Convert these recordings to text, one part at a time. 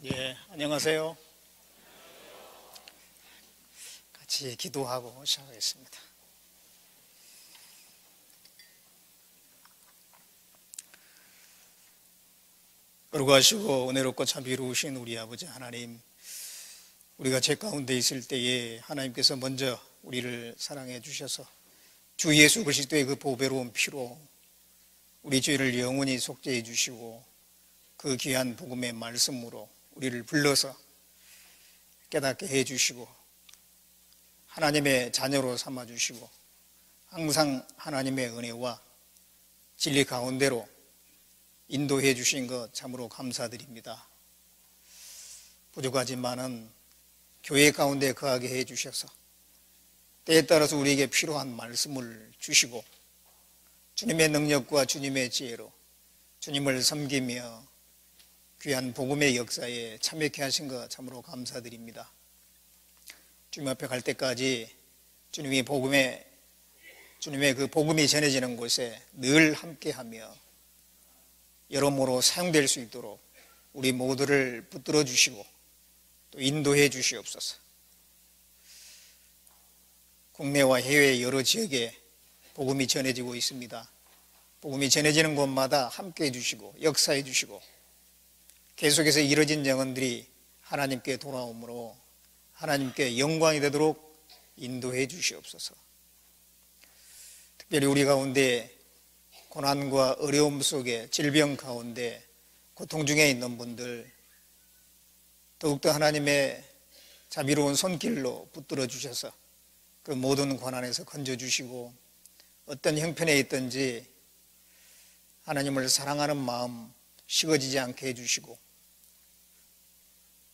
안녕하세요. 같이 기도하고 시작하겠습니다. 거룩하시고 은혜롭고 자비로우신 우리 아버지 하나님, 우리가 죄 가운데 있을 때에 하나님께서 먼저 우리를 사랑해 주셔서 주 예수 그리스도의 그 보배로운 피로 우리 죄를 영원히 속죄해 주시고 그 귀한 복음의 말씀으로 우리를 불러서 깨닫게 해 주시고 하나님의 자녀로 삼아 주시고 항상 하나님의 은혜와 진리 가운데로 인도해 주신 것 참으로 감사드립니다. 부족하지만은 교회 가운데 거하게 해 주셔서 때에 따라서 우리에게 필요한 말씀을 주시고 주님의 능력과 주님의 지혜로 주님을 섬기며 귀한 복음의 역사에 참여케 하신 것 참으로 감사드립니다. 주님 앞에 갈 때까지 주님의 그 복음이 전해지는 곳에 늘 함께하며 여러모로 사용될 수 있도록 우리 모두를 붙들어 주시고 또 인도해 주시옵소서. 국내와 해외 여러 지역에 복음이 전해지고 있습니다. 복음이 전해지는 곳마다 함께해 주시고 역사해 주시고 계속해서 이뤄진 영혼들이 하나님께 돌아오므로 하나님께 영광이 되도록 인도해 주시옵소서. 특별히 우리 가운데 고난과 어려움 속에 질병 가운데 고통 중에 있는 분들 더욱더 하나님의 자비로운 손길로 붙들어 주셔서 그 모든 고난에서 건져주시고 어떤 형편에 있든지 하나님을 사랑하는 마음 식어지지 않게 해주시고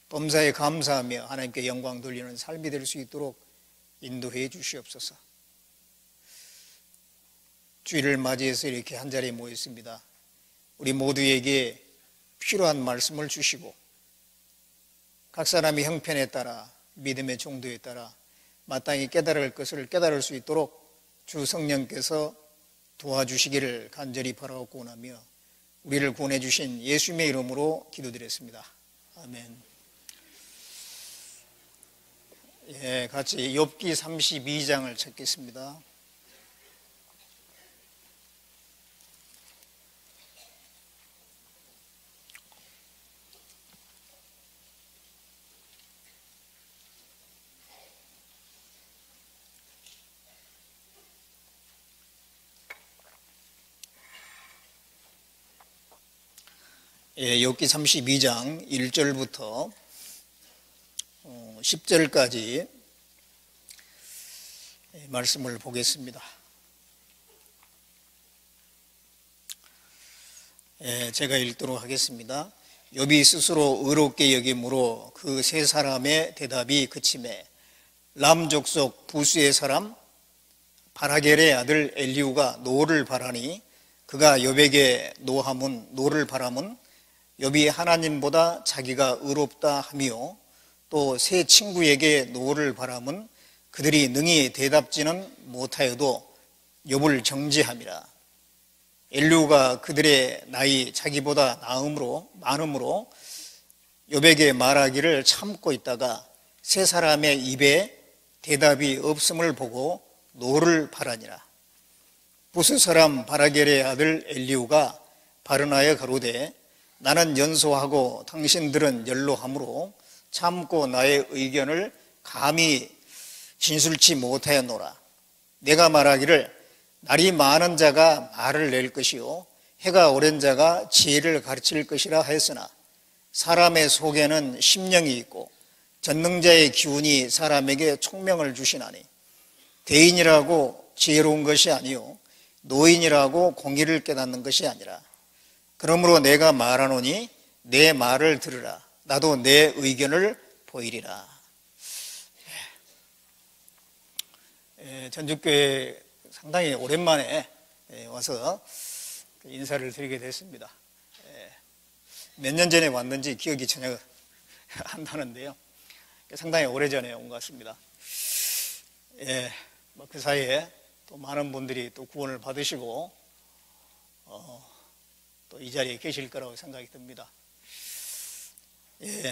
범사에 감사하며 하나님께 영광 돌리는 삶이 될 수 있도록 인도해 주시옵소서. 주일을 맞이해서 이렇게 한자리에 모였습니다. 우리 모두에게 필요한 말씀을 주시고 각 사람의 형편에 따라 믿음의 정도에 따라 마땅히 깨달을 것을 깨달을 수 있도록 주 성령께서 도와주시기를 간절히 바라고 원하며 우리를 구원해 주신 예수님의 이름으로 기도드렸습니다. 아멘. 같이 욥기 32장을 찾겠습니다. 욥기 32장 1절부터 10절까지 말씀을 보겠습니다. 제가 읽도록 하겠습니다. 욥이 스스로 의롭게 여김으로 그 세 사람의 대답이 그치매 람 족속 부수의 사람 바라겔의 아들 엘리후가 노를 바라니 그가 욥에게 노를 바람은 욥이 하나님보다 자기가 의롭다 하며 또 세 친구에게 노를 바람은 그들이 능히 대답지는 못하여도 욥을 정죄함이라. 엘리후가 그들의 나이 자기보다 많음으로 욥에게 말하기를 참고 있다가 세 사람의 입에 대답이 없음을 보고 노를 바라니라. 부스 사람 바라겔의 아들 엘리후가 발언하여 가로되 나는 연소하고 당신들은 연로하므로 참고 나의 의견을 감히 진술치 못하였노라. 내가 말하기를 날이 많은 자가 말을 낼 것이요 해가 오랜 자가 지혜를 가르칠 것이라 하였으나 사람의 속에는 심령이 있고 전능자의 기운이 사람에게 총명을 주시나니 대인이라고 지혜로운 것이 아니요 노인이라고 공의를 깨닫는 것이 아니라. 그러므로 내가 말하노니 내 말을 들으라. 나도 내 의견을 보이리라. 전주교회 상당히 오랜만에 와서 인사를 드리게 됐습니다. 몇 년 전에 왔는지 기억이 전혀 안 나는데요. 상당히 오래전에 온 것 같습니다. 그 사이에 또 많은 분들이 또 구원을 받으시고 또 이 자리에 계실 거라고 생각이 듭니다. 예,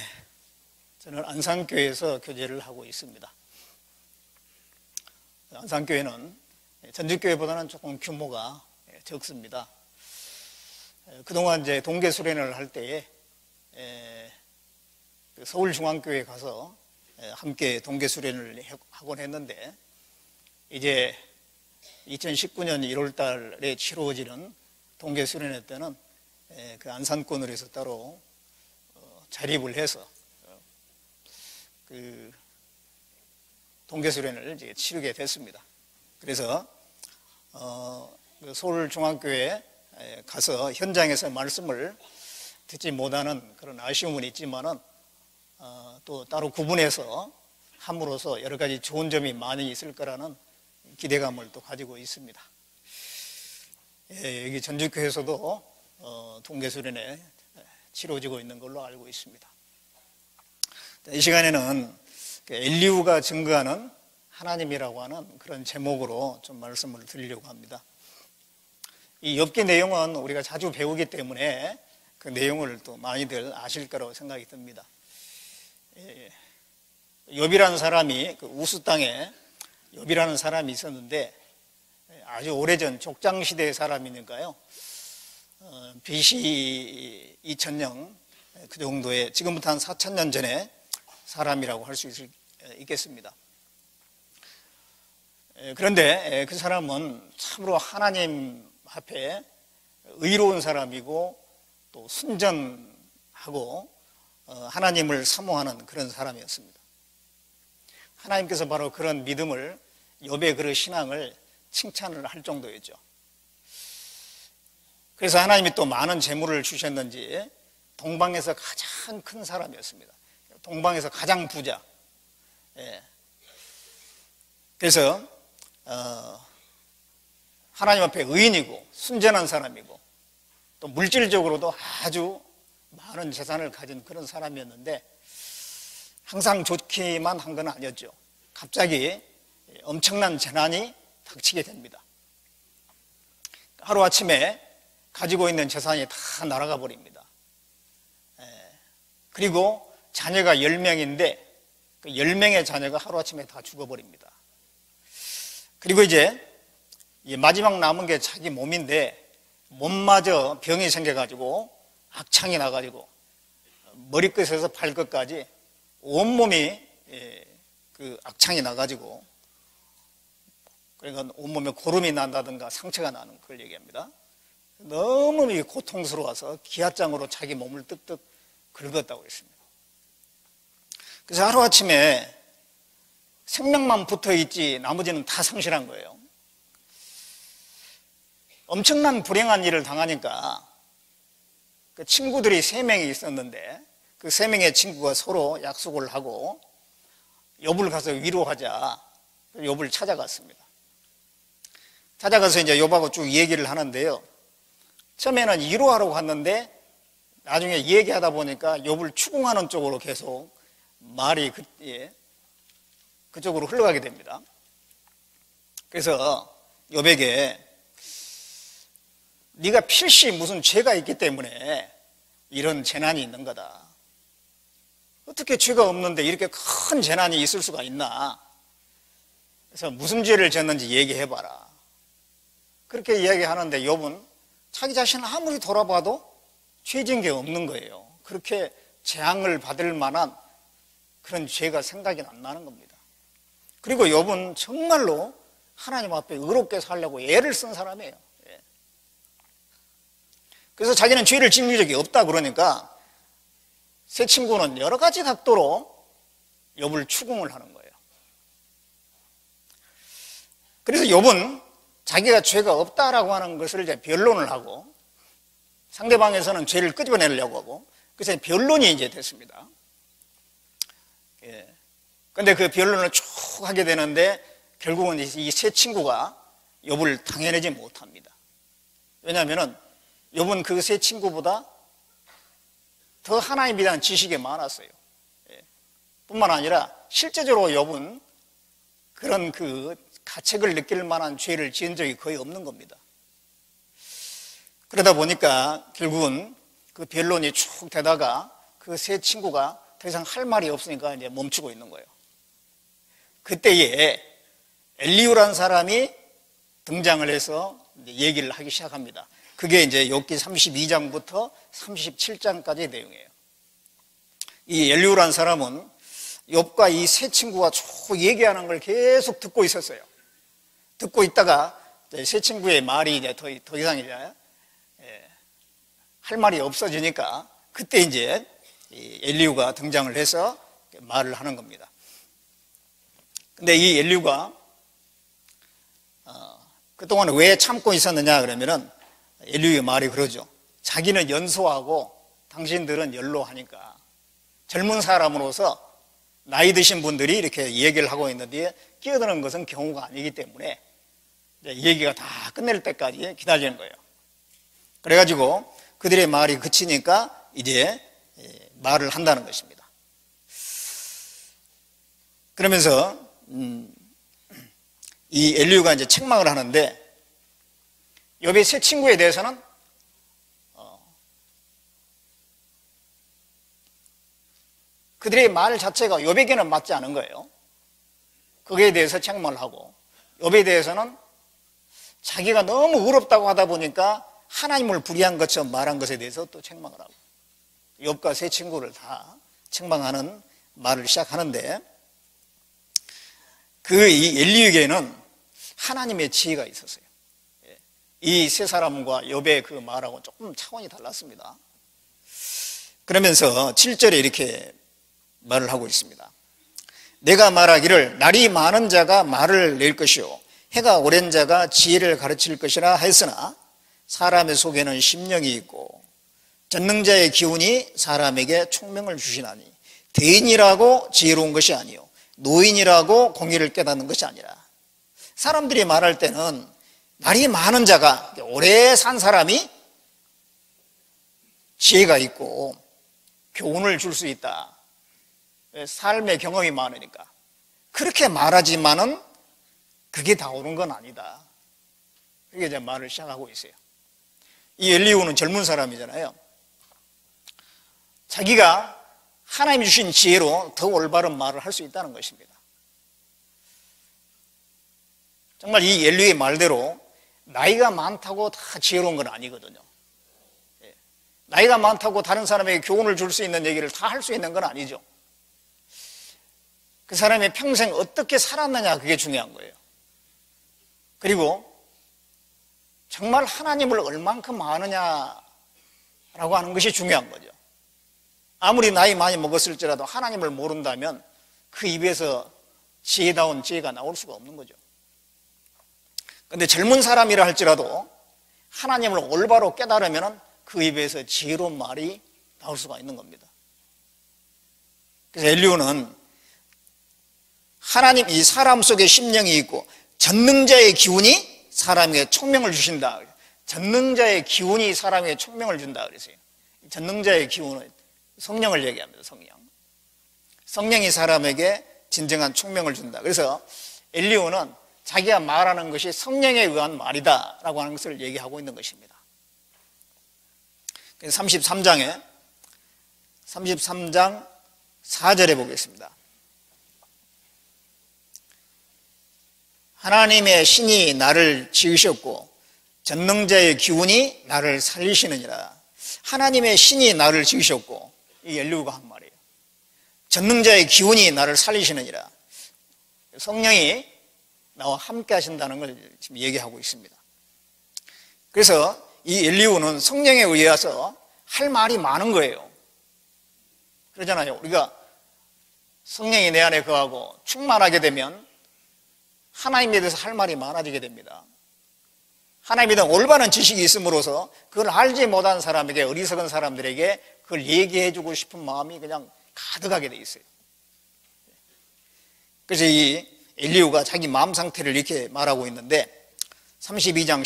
저는 안산교회에서 교제를 하고 있습니다. 안산교회는 전주교회보다는 조금 규모가 적습니다. 그동안 이제 동계 수련을 할 때에 서울중앙교회에 가서 함께 동계 수련을 하곤 했는데, 이제 2019년 1월 달에 치루어지는 동계 수련회 때는 그 안산권으로 해서 따로 자립을 해서 그 동계 수련을 이제 치르게 됐습니다. 그래서 서울중앙교회에 가서 현장에서 말씀을 듣지 못하는 그런 아쉬움은 있지만은 또 따로 구분해서 함으로써 여러 가지 좋은 점이 많이 있을 거라는 기대감을 또 가지고 있습니다. 여기 전주교회에서도 동계수련회 치러지고 있는 걸로 알고 있습니다. 이 시간에는 엘리후가 증거하는 하나님이라고 하는 그런 제목으로 좀 말씀을 드리려고 합니다. 이 욥기 내용은 우리가 자주 배우기 때문에 그 내용을 또 많이들 아실 거라고 생각이 듭니다. 욥이라는 사람이 그 우스 땅에 욥이라는 사람이 있었는데, 아주 오래전 족장시대의 사람이니까요, BC 2000년 그 정도의, 지금부터 한 4000년 전에 사람이라고 할 수 있겠습니다. 그런데 그 사람은 참으로 하나님 앞에 의로운 사람이고 또 순전하고 하나님을 사모하는 그런 사람이었습니다. 하나님께서 바로 그런 믿음을, 욥의 그런 신앙을 칭찬을 할 정도였죠. 그래서 하나님이 또 많은 재물을 주셨는지 동방에서 가장 큰 사람이었습니다. 동방에서 가장 부자. 그래서 하나님 앞에 의인이고 순전한 사람이고 또 물질적으로도 아주 많은 재산을 가진 그런 사람이었는데, 항상 좋기만 한 건 아니었죠. 갑자기 엄청난 재난이 닥치게 됩니다. 하루아침에 가지고 있는 재산이 다 날아가 버립니다. 그리고 자녀가 10명인데 그 10명의 자녀가 하루아침에 다 죽어버립니다. 그리고 이제 마지막 남은 게 자기 몸인데, 몸마저 병이 생겨가지고 악창이 나가지고 머리끝에서 발끝까지 온몸이 그 악창이 나가지고, 그러니까 온몸에 고름이 난다든가 상처가 나는 걸 얘기합니다. 너무 고통스러워서 기아장으로 자기 몸을 뜩뜩 긁었다고 했습니다. 그래서 하루아침에 생명만 붙어있지 나머지는 다 상실한 거예요. 엄청난 불행한 일을 당하니까 그 친구들이 3명이 있었는데, 그 3명의 친구가 서로 약속을 하고 욥을 가서 위로하자 욥을 찾아갔습니다. 찾아가서 이제 욥하고 쭉 얘기를 하는데요, 처음에는 위로하려고 갔는데 나중에 얘기하다 보니까 욥을 추궁하는 쪽으로 계속 말이 그쪽으로 흘러가게 됩니다. 그래서 욥에게 네가 필시 무슨 죄가 있기 때문에 이런 재난이 있는 거다. 어떻게 죄가 없는데 이렇게 큰 재난이 있을 수가 있나? 그래서 무슨 죄를 졌는지 얘기해봐라. 그렇게 이야기하는데 욥은 자기 자신을 아무리 돌아봐도 죄진 게 없는 거예요. 그렇게 재앙을 받을 만한 그런 죄가 생각이 안 나는 겁니다. 그리고 욥은 정말로 하나님 앞에 의롭게 살려고 애를 쓴 사람이에요. 그래서 자기는 죄를 짓는 적이 없다 그러니까 세 친구는 여러 가지 각도로 욥을 추궁을 하는 거예요. 그래서 욥은 자기가 죄가 없다라고 하는 것을 이제 변론을 하고, 상대방에서는 죄를 끄집어내려고 하고, 그래서 변론이 이제 됐습니다. 그런데 그 변론을 쭉 하게 되는데 결국은 이 세 친구가 욥을 당해내지 못합니다. 왜냐하면 욥은 그 세 친구보다 더 하나님에 대한 지식이 많았어요. 뿐만 아니라 실제적으로 욥은 그런 그 가책을 느낄 만한 죄를 지은 적이 거의 없는 겁니다. 그러다 보니까 결국은 그 변론이 쭉 되다가 그 세 친구가 더 이상 할 말이 없으니까 이제 멈추고 있는 거예요. 그때에 엘리후라는 사람이 등장을 해서 얘기를 하기 시작합니다. 그게 이제 욥기 32장부터 37장까지의 내용이에요. 이 엘리후라는 사람은 욥과 이 세 친구가 쭉 얘기하는 걸 계속 듣고 있었어요. 듣고 있다가 세 친구의 말이 이제 더 이상 이제 할 말이 없어지니까 그때 이제 엘리후가 등장을 해서 말을 하는 겁니다. 근데 이 엘리후가 그동안 왜 참고 있었느냐 그러면은 엘리후의 말이 그러죠. 자기는 연소하고 당신들은 연로하니까 젊은 사람으로서 나이 드신 분들이 이렇게 얘기를 하고 있는데 끼어드는 것은 경우가 아니기 때문에 얘기가 다 끝낼 때까지 기다리는 거예요. 그래가지고 그들의 말이 그치니까 이제 말을 한다는 것입니다. 그러면서 이 엘리후가 이제 책망을 하는데 욥의 세 친구에 대해서는 그들의 말 자체가 욥에게는 맞지 않은 거예요. 거기에 대해서 책망을 하고 욥에 대해서는 자기가 너무 의롭다고 하다 보니까 하나님을 불의한 것처럼 말한 것에 대해서 또 책망을 하고 욥과 세 친구를 다 책망하는 말을 시작하는데 이 엘리후에게는 하나님의 지혜가 있었어요. 이 세 사람과 욥의 그 말하고 조금 차원이 달랐습니다. 그러면서 7절에 이렇게 말을 하고 있습니다. 내가 말하기를 날이 많은 자가 말을 낼 것이요 해가 오랜 자가 지혜를 가르칠 것이라 했으나 사람의 속에는 심령이 있고 전능자의 기운이 사람에게 총명을 주시나니 대인이라고 지혜로운 것이 아니요 노인이라고 공의를 깨닫는 것이 아니라. 사람들이 말할 때는 날이 많은 자가 오래 산 사람이 지혜가 있고 교훈을 줄 수 있다. 삶의 경험이 많으니까 그렇게 말하지만은 그게 다 옳은 건 아니다. 그게 이제 말을 시작하고 있어요. 이 엘리후는 젊은 사람이잖아요. 자기가 하나님이 주신 지혜로 더 올바른 말을 할 수 있다는 것입니다. 정말 이 엘리후의 말대로 나이가 많다고 다 지혜로운 건 아니거든요. 나이가 많다고 다른 사람에게 교훈을 줄 수 있는 얘기를 다 할 수 있는 건 아니죠. 그 사람이 평생 어떻게 살았느냐 그게 중요한 거예요. 그리고 정말 하나님을 얼만큼 아느냐라고 하는 것이 중요한 거죠. 아무리 나이 많이 먹었을지라도 하나님을 모른다면 그 입에서 지혜다운 지혜가 나올 수가 없는 거죠. 그런데 젊은 사람이라 할지라도 하나님을 올바로 깨달으면 그 입에서 지혜로운 말이 나올 수가 있는 겁니다. 그래서 엘리후는 하나님, 이 사람 속에 심령이 있고 전능자의 기운이 사람에게 총명을 주신다. 전능자의 기운이 사람에게 총명을 준다 그랬어요. 전능자의 기운은 성령을 얘기합니다. 성령이 사람에게 진정한 총명을 준다. 그래서 엘리후는 자기가 말하는 것이 성령에 의한 말이다 라고 하는 것을 얘기하고 있는 것입니다. 33장 4절에 보겠습니다. 하나님의 신이 나를 지으셨고 전능자의 기운이 나를 살리시느니라. 하나님의 신이 나를 지으셨고, 이 엘리후가 한 말이에요. 전능자의 기운이 나를 살리시느니라. 성령이 나와 함께 하신다는 걸 지금 얘기하고 있습니다. 그래서 이 엘리후는 성령에 의해서 할 말이 많은 거예요. 그러잖아요. 우리가 성령이 내 안에 거하고 충만하게 되면 하나님에 대해서 할 말이 많아지게 됩니다. 하나님에 대한 올바른 지식이 있음으로써 그걸 알지 못한 사람에게, 어리석은 사람들에게 그걸 얘기해주고 싶은 마음이 그냥 가득하게 돼 있어요. 그래서 이 엘리후가 자기 마음 상태를 이렇게 말하고 있는데 32장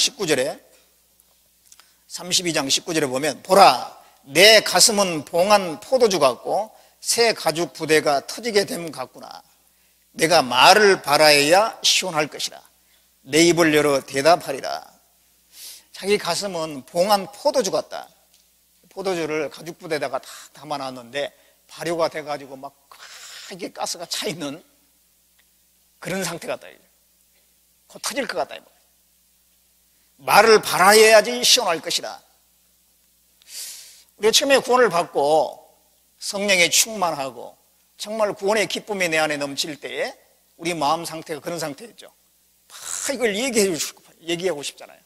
19절에 보면 보라, 내 가슴은 봉한 포도주 같고 새 가죽 부대가 터지게 됨 같구나. 내가 말을 발하여야 시원할 것이라. 내 입을 열어 대답하리라. 자기 가슴은 봉한 포도주 같다. 포도주를 가죽부대에다가 다 담아놨는데 발효가 돼가지고 막 크게 가스가 차 있는 그런 상태 같다. 곧 터질 것 같다. 말을 발하여야지 시원할 것이다. 우리가 처음에 구원을 받고 성령에 충만하고 정말 구원의 기쁨이 내 안에 넘칠 때에 우리 마음 상태가 그런 상태였죠. 막 이걸 얘기하고 싶잖아요.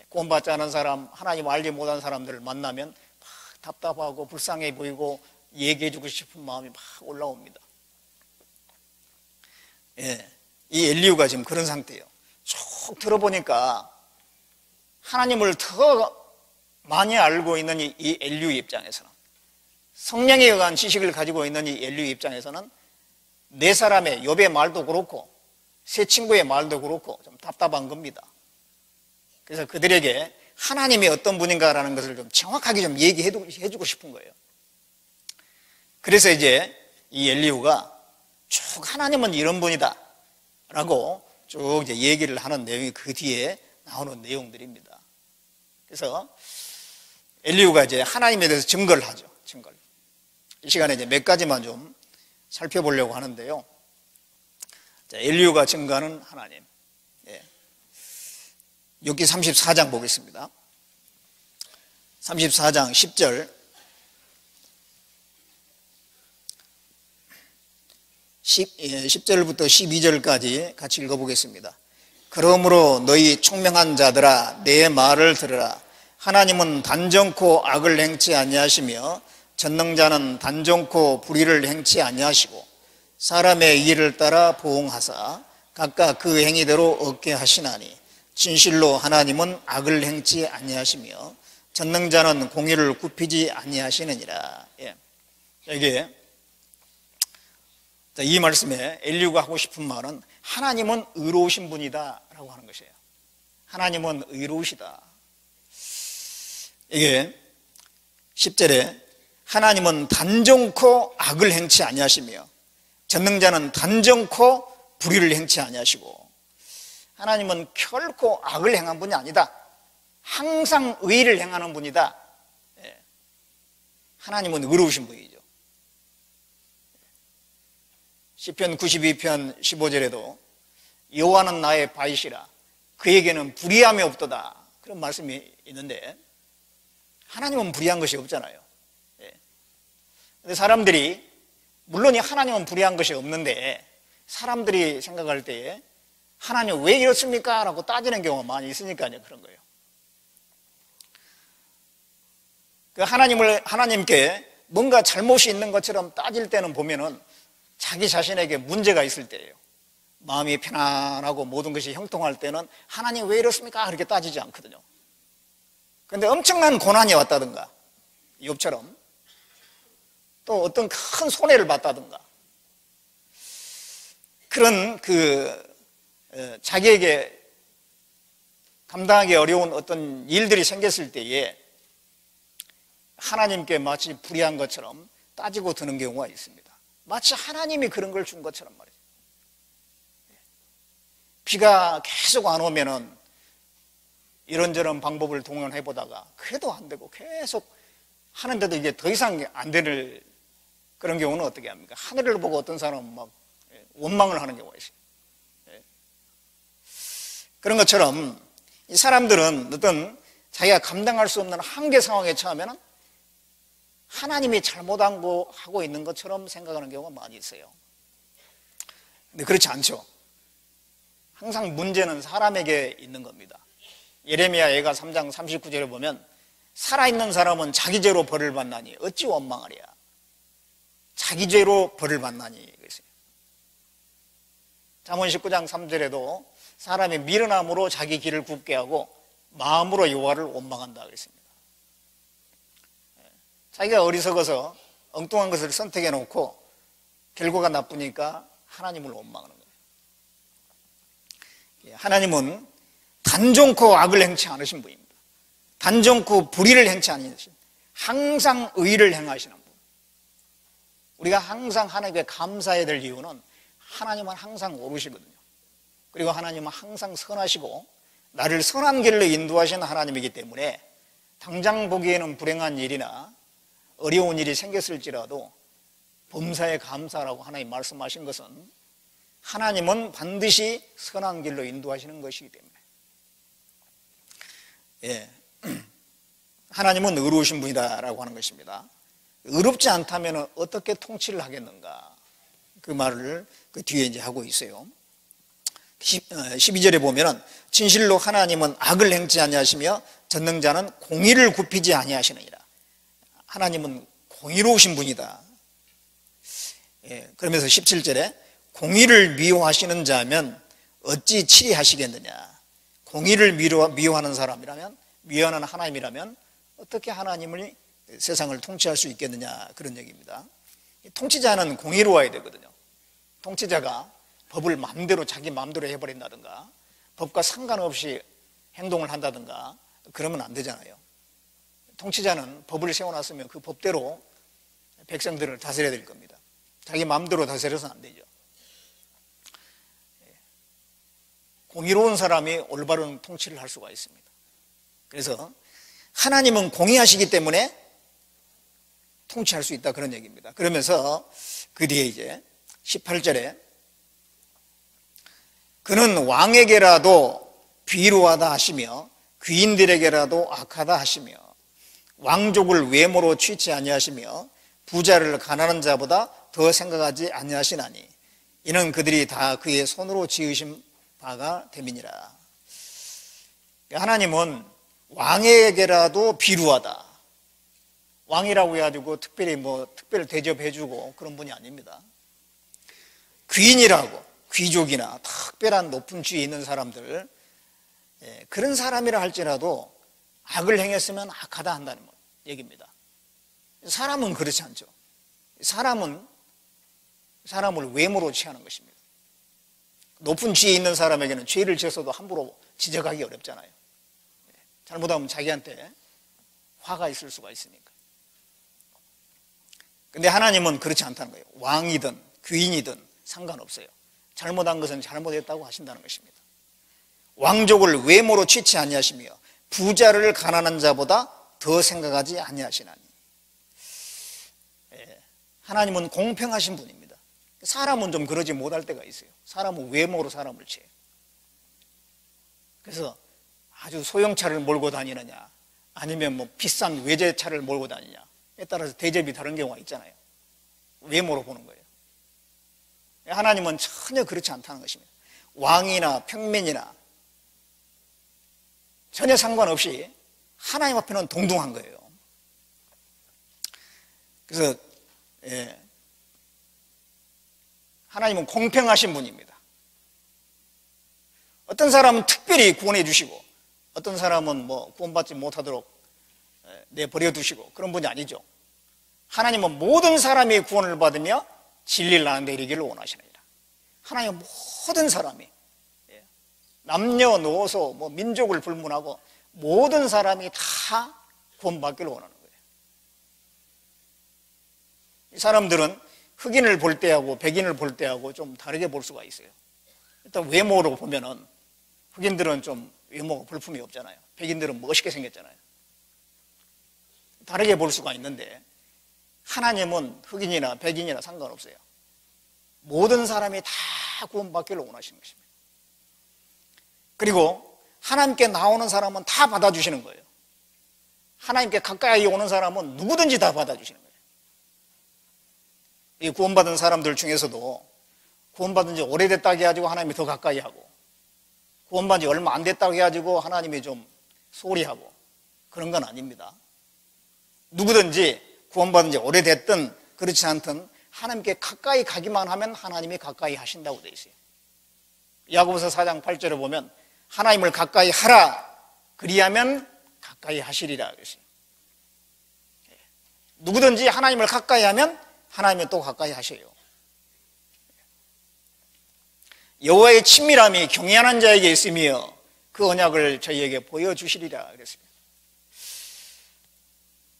구원받지 않은 사람, 하나님 알지 못한 사람들을 만나면 막 답답하고 불쌍해 보이고 얘기해주고 싶은 마음이 막 올라옵니다. 이 엘리후가 지금 그런 상태예요. 쭉 들어보니까 하나님을 더 많이 알고 있는 이 엘리후 입장에서는, 성령에 의한 지식을 가지고 있는 이 엘리후 입장에서는 네 사람의 욥의 말도 그렇고 세 친구의 말도 그렇고 좀 답답한 겁니다. 그래서 그들에게 하나님이 어떤 분인가라는 것을 좀 정확하게 좀 얘기해주고 싶은 거예요. 그래서 이제 이 엘리후가 쭉 하나님은 이런 분이다 라고 쭉 이제 얘기를 하는 내용이 그 뒤에 나오는 내용들입니다. 그래서 엘리후가 이제 하나님에 대해서 증거를 하죠. 증거를. 이 시간에 이제 몇 가지만 좀 살펴보려고 하는데요. 자, 엘리후가 증거하는 하나님. 욥기 34장 보겠습니다. 34장 10절. 10절부터 12절까지 같이 읽어보겠습니다. 그러므로 너희 총명한 자들아 내 말을 들으라. 하나님은 단정코 악을 행치 아니하시며 전능자는 단정코 불의를 행치 아니하시고 사람의 일을 따라 보응하사 각각 그 행위대로 얻게 하시나니 진실로 하나님은 악을 행치 아니하시며 전능자는 공의를 굽히지 아니하시느니라. 여기에 이 말씀에 엘리후가 하고 싶은 말은 하나님은 의로우신 분이다 라고 하는 것이에요. 하나님은 의로우시다. 이게 10절에 하나님은 단정코 악을 행치 아니하시며 전능자는 단정코 불의를 행치 아니하시고, 하나님은 결코 악을 행한 분이 아니다. 항상 의를 행하는 분이다. 하나님은 의로우신 분이죠. 시편 92편 15절에도 여호와는 나의 바위시라 그에게는 불의함이 없도다 그런 말씀이 있는데, 하나님은 불의한 것이 없잖아요. 근데 사람들이, 물론 하나님은 불의한 것이 없는데 사람들이 생각할 때에 하나님 왜 이렇습니까? 라고 따지는 경우가 많이 있으니까요. 그런 거예요. 그 하나님께 뭔가 잘못이 있는 것처럼 따질 때는 보면은 자기 자신에게 문제가 있을 때예요. 마음이 편안하고 모든 것이 형통할 때는 하나님 왜 이렇습니까? 그렇게 따지지 않거든요. 그런데 엄청난 고난이 왔다든가, 욥처럼 또 어떤 큰 손해를 봤다든가, 그런 자기에게 감당하기 어려운 어떤 일들이 생겼을 때에 하나님께 마치 불의한 것처럼 따지고 드는 경우가 있습니다. 마치 하나님이 그런 걸 준 것처럼 말이죠. 비가 계속 안 오면은 이런저런 방법을 동원해 보다가 그래도 안 되고 계속 하는데도 이게 더 이상 안 되는 그런 경우는 어떻게 합니까? 하늘을 보고 어떤 사람은 막 원망을 하는 경우가 있어요. 그런 것처럼 이 사람들은 어떤 자기가 감당할 수 없는 한계 상황에 처하면 하나님이 잘못한 거 하고 있는 것처럼 생각하는 경우가 많이 있어요. 근데 그렇지 않죠. 항상 문제는 사람에게 있는 겁니다. 예레미야 예가 3장 39절에 보면 살아있는 사람은 자기 죄로 벌을 받나니 어찌 원망하랴. 자기 죄로 벌을 받나니 그랬어요. 잠언 19장 3절에도 사람이 미련함으로 자기 길을 굽게 하고 마음으로 여호와를 원망한다 그랬습니다. 자기가 어리석어서 엉뚱한 것을 선택해 놓고 결과가 나쁘니까 하나님을 원망하는 거예요. 하나님은 단정코 악을 행치 않으신 분입니다. 단정코 불의를 행치 않으신, 항상 의를 행하시는 분. 우리가 항상 하나님께 감사해야 될 이유는 하나님은 항상 옳으시거든요. 그리고 하나님은 항상 선하시고 나를 선한 길로 인도하시는 하나님이기 때문에 당장 보기에는 불행한 일이나 어려운 일이 생겼을지라도 범사에 감사라고 하나님 말씀하신 것은 하나님은 반드시 선한 길로 인도하시는 것이기 때문에, 예, 하나님은 의로우신 분이다라고 하는 것입니다. 의롭지 않다면 어떻게 통치를 하겠는가, 그 말을 그 뒤에 이제 하고 있어요. 12절에 보면은 진실로 하나님은 악을 행치 아니하시며 전능자는 공의를 굽히지 아니하시느니라. 하나님은 공의로우신 분이다. 예, 그러면서 17절에 공의를 미워하시는 자면 어찌 치리하시겠느냐. 공의를 미워하는 사람이라면, 미워하는 하나님이라면 어떻게 하나님을 세상을 통치할 수 있겠느냐, 그런 얘기입니다. 통치자는 공의로워야 되거든요. 통치자가 법을 마음대로 자기 마음대로 해버린다든가 법과 상관없이 행동을 한다든가 그러면 안 되잖아요. 통치자는 법을 세워놨으면 그 법대로 백성들을 다스려야 될 겁니다. 자기 마음대로 다스려서는 안 되죠. 공의로운 사람이 올바른 통치를 할 수가 있습니다. 그래서 하나님은 공의하시기 때문에 통치할 수 있다, 그런 얘기입니다. 그러면서 그 뒤에 이제 18절에 그는 왕에게라도 비루하다 하시며 귀인들에게라도 악하다 하시며 왕족을 외모로 취치 아니하시며 부자를 가난한 자보다 더 생각하지 아니하시나니 이는 그들이 다 그의 손으로 지으신 바가 됨이니라. 하나님은 왕에게라도 비루하다. 왕이라고 해가지고 특별히 대접해주고 그런 분이 아닙니다. 귀인이라고, 귀족이나 특별한 높은 지위에 있는 사람들, 그런 사람이라 할지라도 악을 행했으면 악하다 한다는 얘기입니다. 사람은 그렇지 않죠. 사람은 사람을 외모로 취하는 것입니다. 높은 지위에 있는 사람에게는 죄를 지어서도 함부로 지적하기 어렵잖아요. 잘못하면 자기한테 화가 있을 수가 있으니까. 근데 하나님은 그렇지 않다는 거예요. 왕이든 귀인이든 상관없어요. 잘못한 것은 잘못했다고 하신다는 것입니다. 왕족을 외모로 취치 아니하시며 부자를 가난한 자보다 더 생각하지 아니하시나니. 하나님은 공평하신 분입니다. 사람은 좀 그러지 못할 때가 있어요. 사람은 외모로 사람을 취해요. 그래서 아주 소형차를 몰고 다니느냐 아니면 뭐 비싼 외제차를 몰고 다니냐에 따라서 대접이 다른 경우가 있잖아요. 외모로 보는 거예요. 하나님은 전혀 그렇지 않다는 것입니다. 왕이나 평민이나 전혀 상관없이 하나님 앞에는 동등한 거예요. 그래서 하나님은 공평하신 분입니다. 어떤 사람은 특별히 구원해 주시고 어떤 사람은 뭐 구원받지 못하도록 내버려 두시고 그런 분이 아니죠. 하나님은 모든 사람이 구원을 받으며 진리를 나는데 이르기를 원하시느니라. 하나님은 모든 사람이 남녀노소 뭐 민족을 불문하고 모든 사람이 다 구원받기를 원하는 거예요. 이 사람들은 흑인을 볼 때하고 백인을 볼 때하고 좀 다르게 볼 수가 있어요. 일단 외모로 보면은 흑인들은 좀 외모가 볼품이 없잖아요. 백인들은 멋있게 생겼잖아요. 다르게 볼 수가 있는데 하나님은 흑인이나 백인이나 상관없어요. 모든 사람이 다 구원받기를 원하시는 것입니다. 그리고 하나님께 나오는 사람은 다 받아주시는 거예요. 하나님께 가까이 오는 사람은 누구든지 다 받아주시는 거예요. 이 구원받은 사람들 중에서도 구원받은 지 오래됐다고 해가지고 하나님이 더 가까이 하고 구원받은 지 얼마 안 됐다고 해가지고 하나님이 좀 소홀히 하고 그런 건 아닙니다. 누구든지 구원받은 지 오래됐든 그렇지 않든 하나님께 가까이 가기만 하면 하나님이 가까이 하신다고 되어 있어요. 야고보서 4장 8절에 보면 하나님을 가까이 하라 그리하면 가까이 하시리라 그랬어요. 누구든지 하나님을 가까이 하면 하나님은 또 가까이 하셔요. 여호와의 친밀함이 경외하는 자에게 있으며 그 언약을 저희에게 보여주시리라 그랬습니다.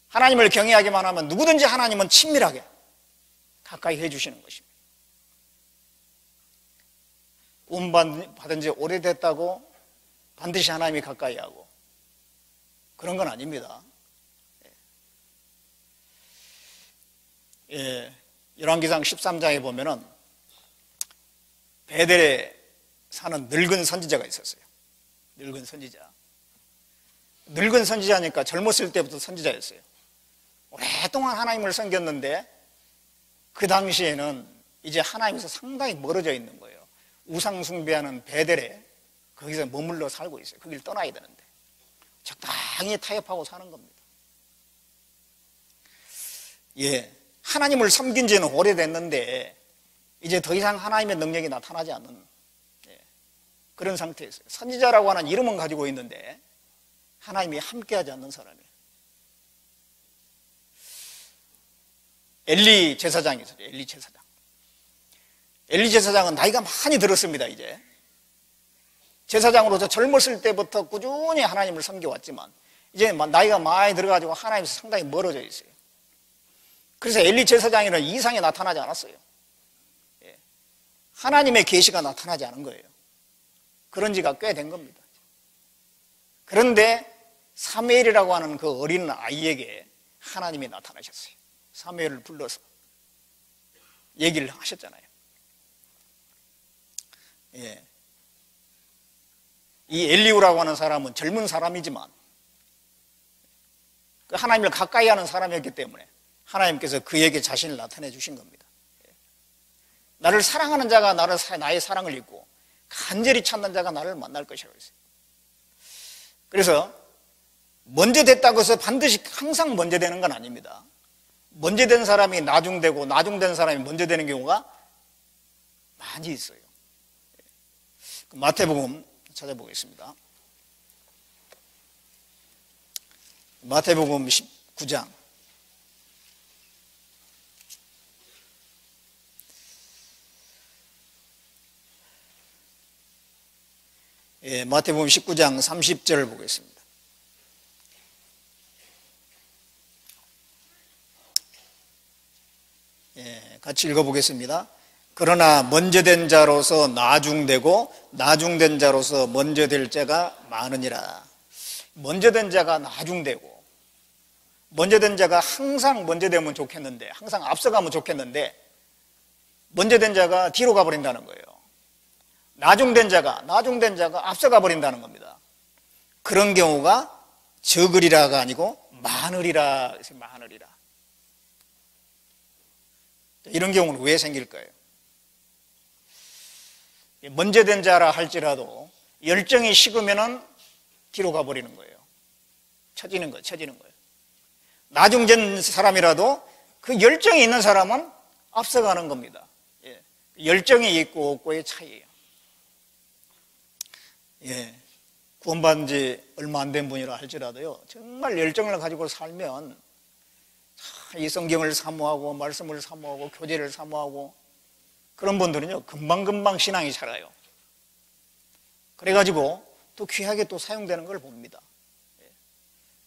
하나님을 경외하기만 하면 누구든지 하나님은 친밀하게 가까이 해주시는 것입니다. 구원받은 지 오래됐다고 반드시 하나님이 가까이 하고 그런 건 아닙니다. 열왕기상 13장에 보면은 베델에 사는 늙은 선지자가 있었어요. 늙은 선지자. 늙은 선지자니까 젊었을 때부터 선지자였어요. 오랫동안 하나님을 섬겼는데 그 당시에는 이제 하나님에서 상당히 멀어져 있는 거예요. 우상 숭배하는 베델에 거기서 머물러 살고 있어요. 거기를 떠나야 되는데 적당히 타협하고 사는 겁니다. 하나님을 섬긴 지는 오래됐는데 이제 더 이상 하나님의 능력이 나타나지 않는 그런 상태였어요. 선지자라고 하는 이름은 가지고 있는데 하나님이 함께하지 않는 사람이에요. 엘리 제사장이 있었죠. 엘리 제사장. 엘리 제사장은 나이가 많이 들었습니다. 이제 제사장으로서 젊었을 때부터 꾸준히 하나님을 섬겨왔지만 이제 나이가 많이 들어가지고 하나님에서 상당히 멀어져 있어요. 그래서 엘리 제사장에는 이상이 나타나지 않았어요. 하나님의 계시가 나타나지 않은 거예요. 그런 지가 꽤 된 겁니다. 그런데 사무엘이라고 하는 그 어린 아이에게 하나님이 나타나셨어요. 사무엘을 불러서 얘기를 하셨잖아요. 이 엘리후라고 하는 사람은 젊은 사람이지만 하나님을 가까이 하는 사람이었기 때문에 하나님께서 그에게 자신을 나타내 주신 겁니다. 나를 사랑하는 자가 나의 사랑을 잊고 간절히 찾는 자가 나를 만날 것이라고 했어요. 그래서 먼저 됐다고 해서 반드시 항상 먼저 되는 건 아닙니다. 먼저 된 사람이 나중되고 나중된 사람이 먼저 되는 경우가 많이 있어요. 마태복음 찾아보겠습니다. 마태복음 19장 마태복음 19장 30절 보겠습니다. 같이 읽어보겠습니다. 그러나 먼저 된 자로서 나중되고 나중된 자로서 먼저 될 자가 많으니라. 먼저 된 자가 나중되고 먼저 된 자가 항상 먼저 되면 좋겠는데 항상 앞서가면 좋겠는데 먼저 된 자가 뒤로 가버린다는 거예요. 나중된 자가 앞서가 버린다는 겁니다. 그런 경우가 적으리라가 아니고 많으리라. 많으리라. 이런 경우는 왜 생길까요? 먼저 된 자라 할지라도 열정이 식으면은 뒤로 가버리는 거예요. 처지는 거예요. 나중된 사람이라도 그 열정이 있는 사람은 앞서가는 겁니다. 열정이 있고 없고의 차이예요. 구원받은 지 얼마 안 된 분이라 할지라도요, 정말 열정을 가지고 살면 이 성경을 사모하고 말씀을 사모하고 교제를 사모하고 그런 분들은요 금방금방 신앙이 자라요. 그래가지고 또 귀하게 또 사용되는 걸 봅니다.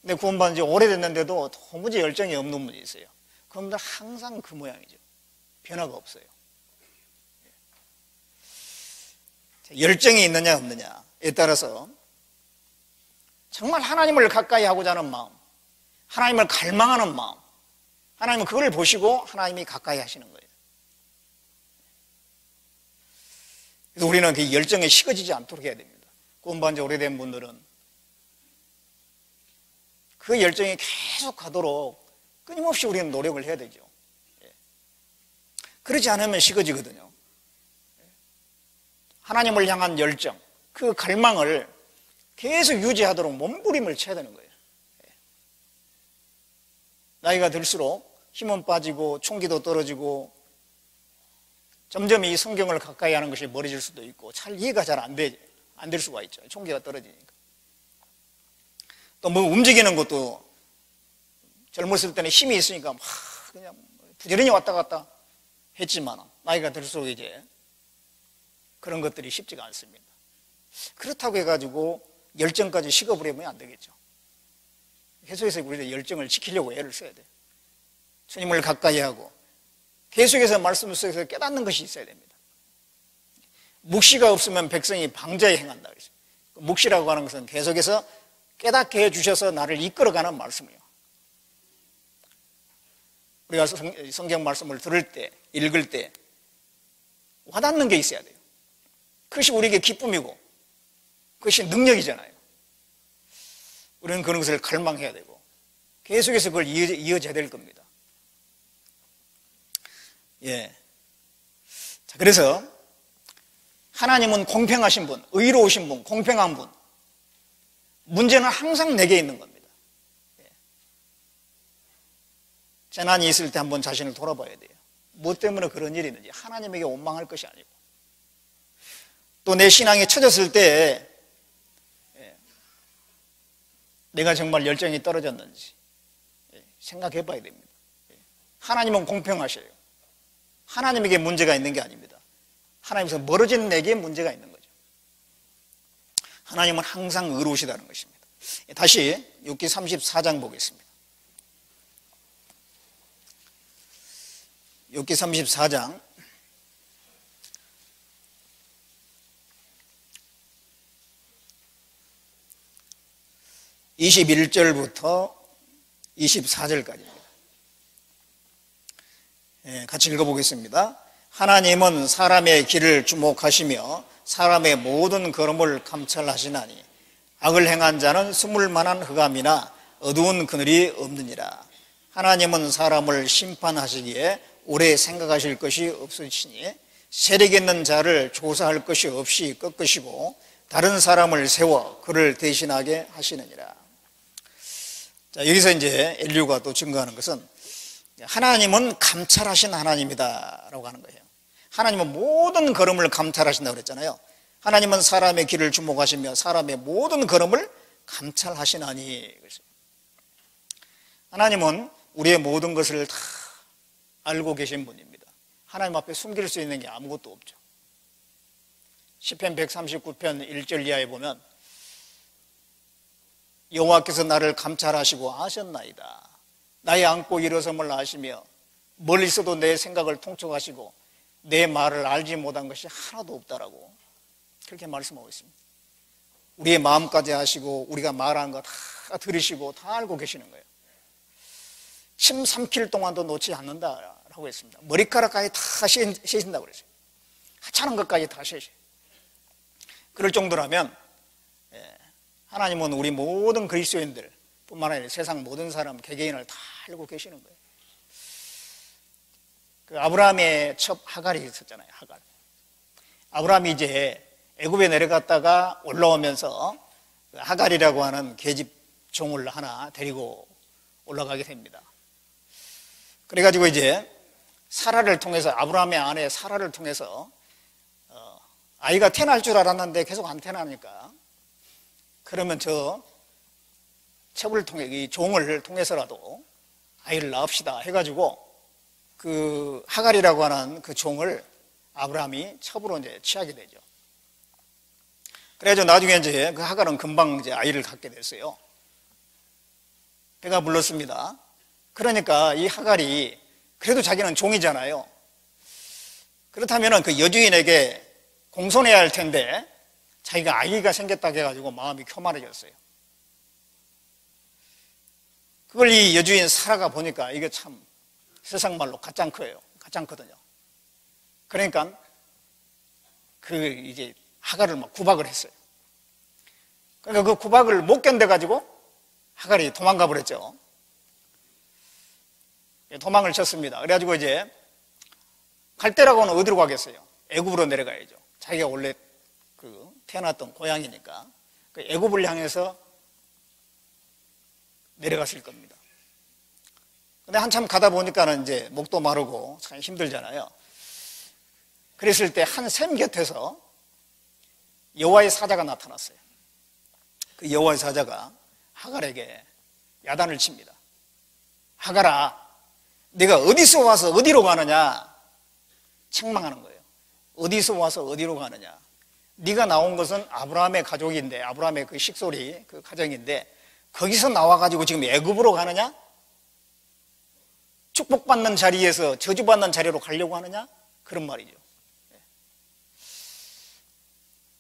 근데 구원받은 지 오래됐는데도 도무지 열정이 없는 분이 있어요. 그분들 항상 그 모양이죠. 변화가 없어요. 열정이 있느냐 없느냐에 따라서 정말 하나님을 가까이 하고자 하는 마음, 하나님을 갈망하는 마음, 하나님은 그걸 보시고 하나님이 가까이 하시는 거예요. 그래서 우리는 그 열정에 식어지지 않도록 해야 됩니다. 구원받은 지 오래된 분들은 그 열정이 계속 가도록 끊임없이 우리는 노력을 해야 되죠. 그러지 않으면 식어지거든요. 하나님을 향한 열정, 그 갈망을 계속 유지하도록 몸부림을 쳐야 되는 거예요. 나이가 들수록 힘은 빠지고 총기도 떨어지고 점점 이 성경을 가까이 하는 것이 멀어질 수도 있고 잘 이해가 잘 안 될 수가 있죠. 총기가 떨어지니까. 또 뭐 움직이는 것도 젊었을 때는 힘이 있으니까 막 그냥 부지런히 왔다 갔다 했지만 나이가 들수록 이제 그런 것들이 쉽지가 않습니다. 그렇다고 해가지고 열정까지 식어버리면 안 되겠죠. 계속해서 우리가 열정을 지키려고 애를 써야 돼요. 주님을 가까이 하고 계속해서 말씀 속에서 깨닫는 것이 있어야 됩니다. 묵시가 없으면 백성이 방자에 행한다 그랬어요. 묵시라고 하는 것은 계속해서 깨닫게 해주셔서 나를 이끌어가는 말씀이에요. 우리가 성경 말씀을 들을 때, 읽을 때 와닿는 게 있어야 돼요. 그것이 우리에게 기쁨이고 그것이 능력이잖아요. 우리는 그런 것을 갈망해야 되고 계속해서 그걸 이어져야 될 겁니다. 예. 자, 그래서 하나님은 공평하신 분, 의로우신 분, 공평한 분. 문제는 항상 내게 있는 겁니다. 예. 재난이 있을 때 한번 자신을 돌아봐야 돼요. 무엇 때문에 그런 일이 있는지. 하나님에게 원망할 것이 아니고. 또 내 신앙이 처졌을 때 내가 정말 열정이 떨어졌는지 생각해 봐야 됩니다. 하나님은 공평하셔요. 하나님에게 문제가 있는 게 아닙니다. 하나님에서 멀어진 내게 문제가 있는 거죠. 하나님은 항상 의로우시다는 것입니다. 다시 욥기 34장 보겠습니다. 욥기 34장 21절부터 24절까지입니다. 같이 읽어보겠습니다. 하나님은 사람의 길을 주목하시며 사람의 모든 걸음을 감찰하시나니 악을 행한 자는 숨을 만한 흑암이나 어두운 그늘이 없느니라. 하나님은 사람을 심판하시기에 오래 생각하실 것이 없으시니 세력 있는 자를 조사할 것이 없이 꺾으시고 다른 사람을 세워 그를 대신하게 하시느니라. 자, 여기서 이제 인류가 또 증거하는 것은 하나님은 감찰하신 하나님이다라고 하는 거예요. 하나님은 모든 걸음을 감찰하신다고 그랬잖아요. 하나님은 사람의 길을 주목하시며 사람의 모든 걸음을 감찰하시나니. 하나님은 우리의 모든 것을 다 알고 계신 분입니다. 하나님 앞에 숨길 수 있는 게 아무것도 없죠. 시편 139편 1절 이하에 보면 여호와께서 나를 감찰하시고 아셨나이다. 나의 안고 일어섬을 아시며 멀리 있어도 내 생각을 통촉하시고 내 말을 알지 못한 것이 하나도 없다라고 그렇게 말씀하고 있습니다. 우리의 마음까지 아시고 우리가 말하는 거 다 들으시고 다 알고 계시는 거예요. 침 삼킬 동안도 놓지 않는다라고 했습니다. 머리카락까지 다 세신다고 그랬어요. 하찮은 것까지 다 세셔요. 그럴 정도라면 하나님은 우리 모든 그리스도인들 뿐만 아니라 세상 모든 사람, 개개인을 다 알고 계시는 거예요. 그 아브라함의 첩 하갈이 있었잖아요. 하갈. 아브라함이 이제 애굽에 내려갔다가 올라오면서 하갈이라고 하는 계집 종을 하나 데리고 올라가게 됩니다. 그래가지고 이제 사라를 통해서, 아브라함의 아내 사라를 통해서 아이가 태어날 줄 알았는데 계속 안 태어나니까 그러면 저 첩을 통해, 이 종을 통해서라도 아이를 낳읍시다 해가지고 그 하갈이라고 하는 그 종을 아브라함이 첩으로 이제 취하게 되죠. 그래가지고 나중에 이제 그 하갈은 금방 이제 아이를 갖게 됐어요. 배가 불렀습니다. 그러니까 이 하갈이 그래도 자기는 종이잖아요. 그렇다면 그 여주인에게 공손해야 할 텐데 자기가 아이가 생겼다고 해가지고 마음이 교만해졌어요. 그걸 이 여주인 사라가 보니까 이게 참 세상 말로 가짱커예요. 가짱거든요. 그러니까 그 이제 하갈을 막 구박을 했어요. 그러니까 그 구박을 못 견뎌가지고 하갈이 도망가 버렸죠. 도망을 쳤습니다. 그래가지고 이제 갈 때라고는 어디로 가겠어요? 애굽으로 내려가야죠. 자기가 원래 그 태어났던 고향이니까 그 애굽을 향해서 내려갔을 겁니다. 근데 한참 가다 보니까는 이제 목도 마르고 참 힘들잖아요. 그랬을 때 한 샘 곁에서 여호와의 사자가 나타났어요. 그 여호와의 사자가 하갈에게 야단을 칩니다. 하갈아, 네가 어디서 와서 어디로 가느냐? 책망하는 거예요. 어디서 와서 어디로 가느냐? 네가 나온 것은 아브라함의 가족인데, 아브라함의 그 식솔이 그 가정인데 거기서 나와가지고 지금 애굽으로 가느냐? 축복받는 자리에서 저주받는 자리로 가려고 하느냐? 그런 말이죠.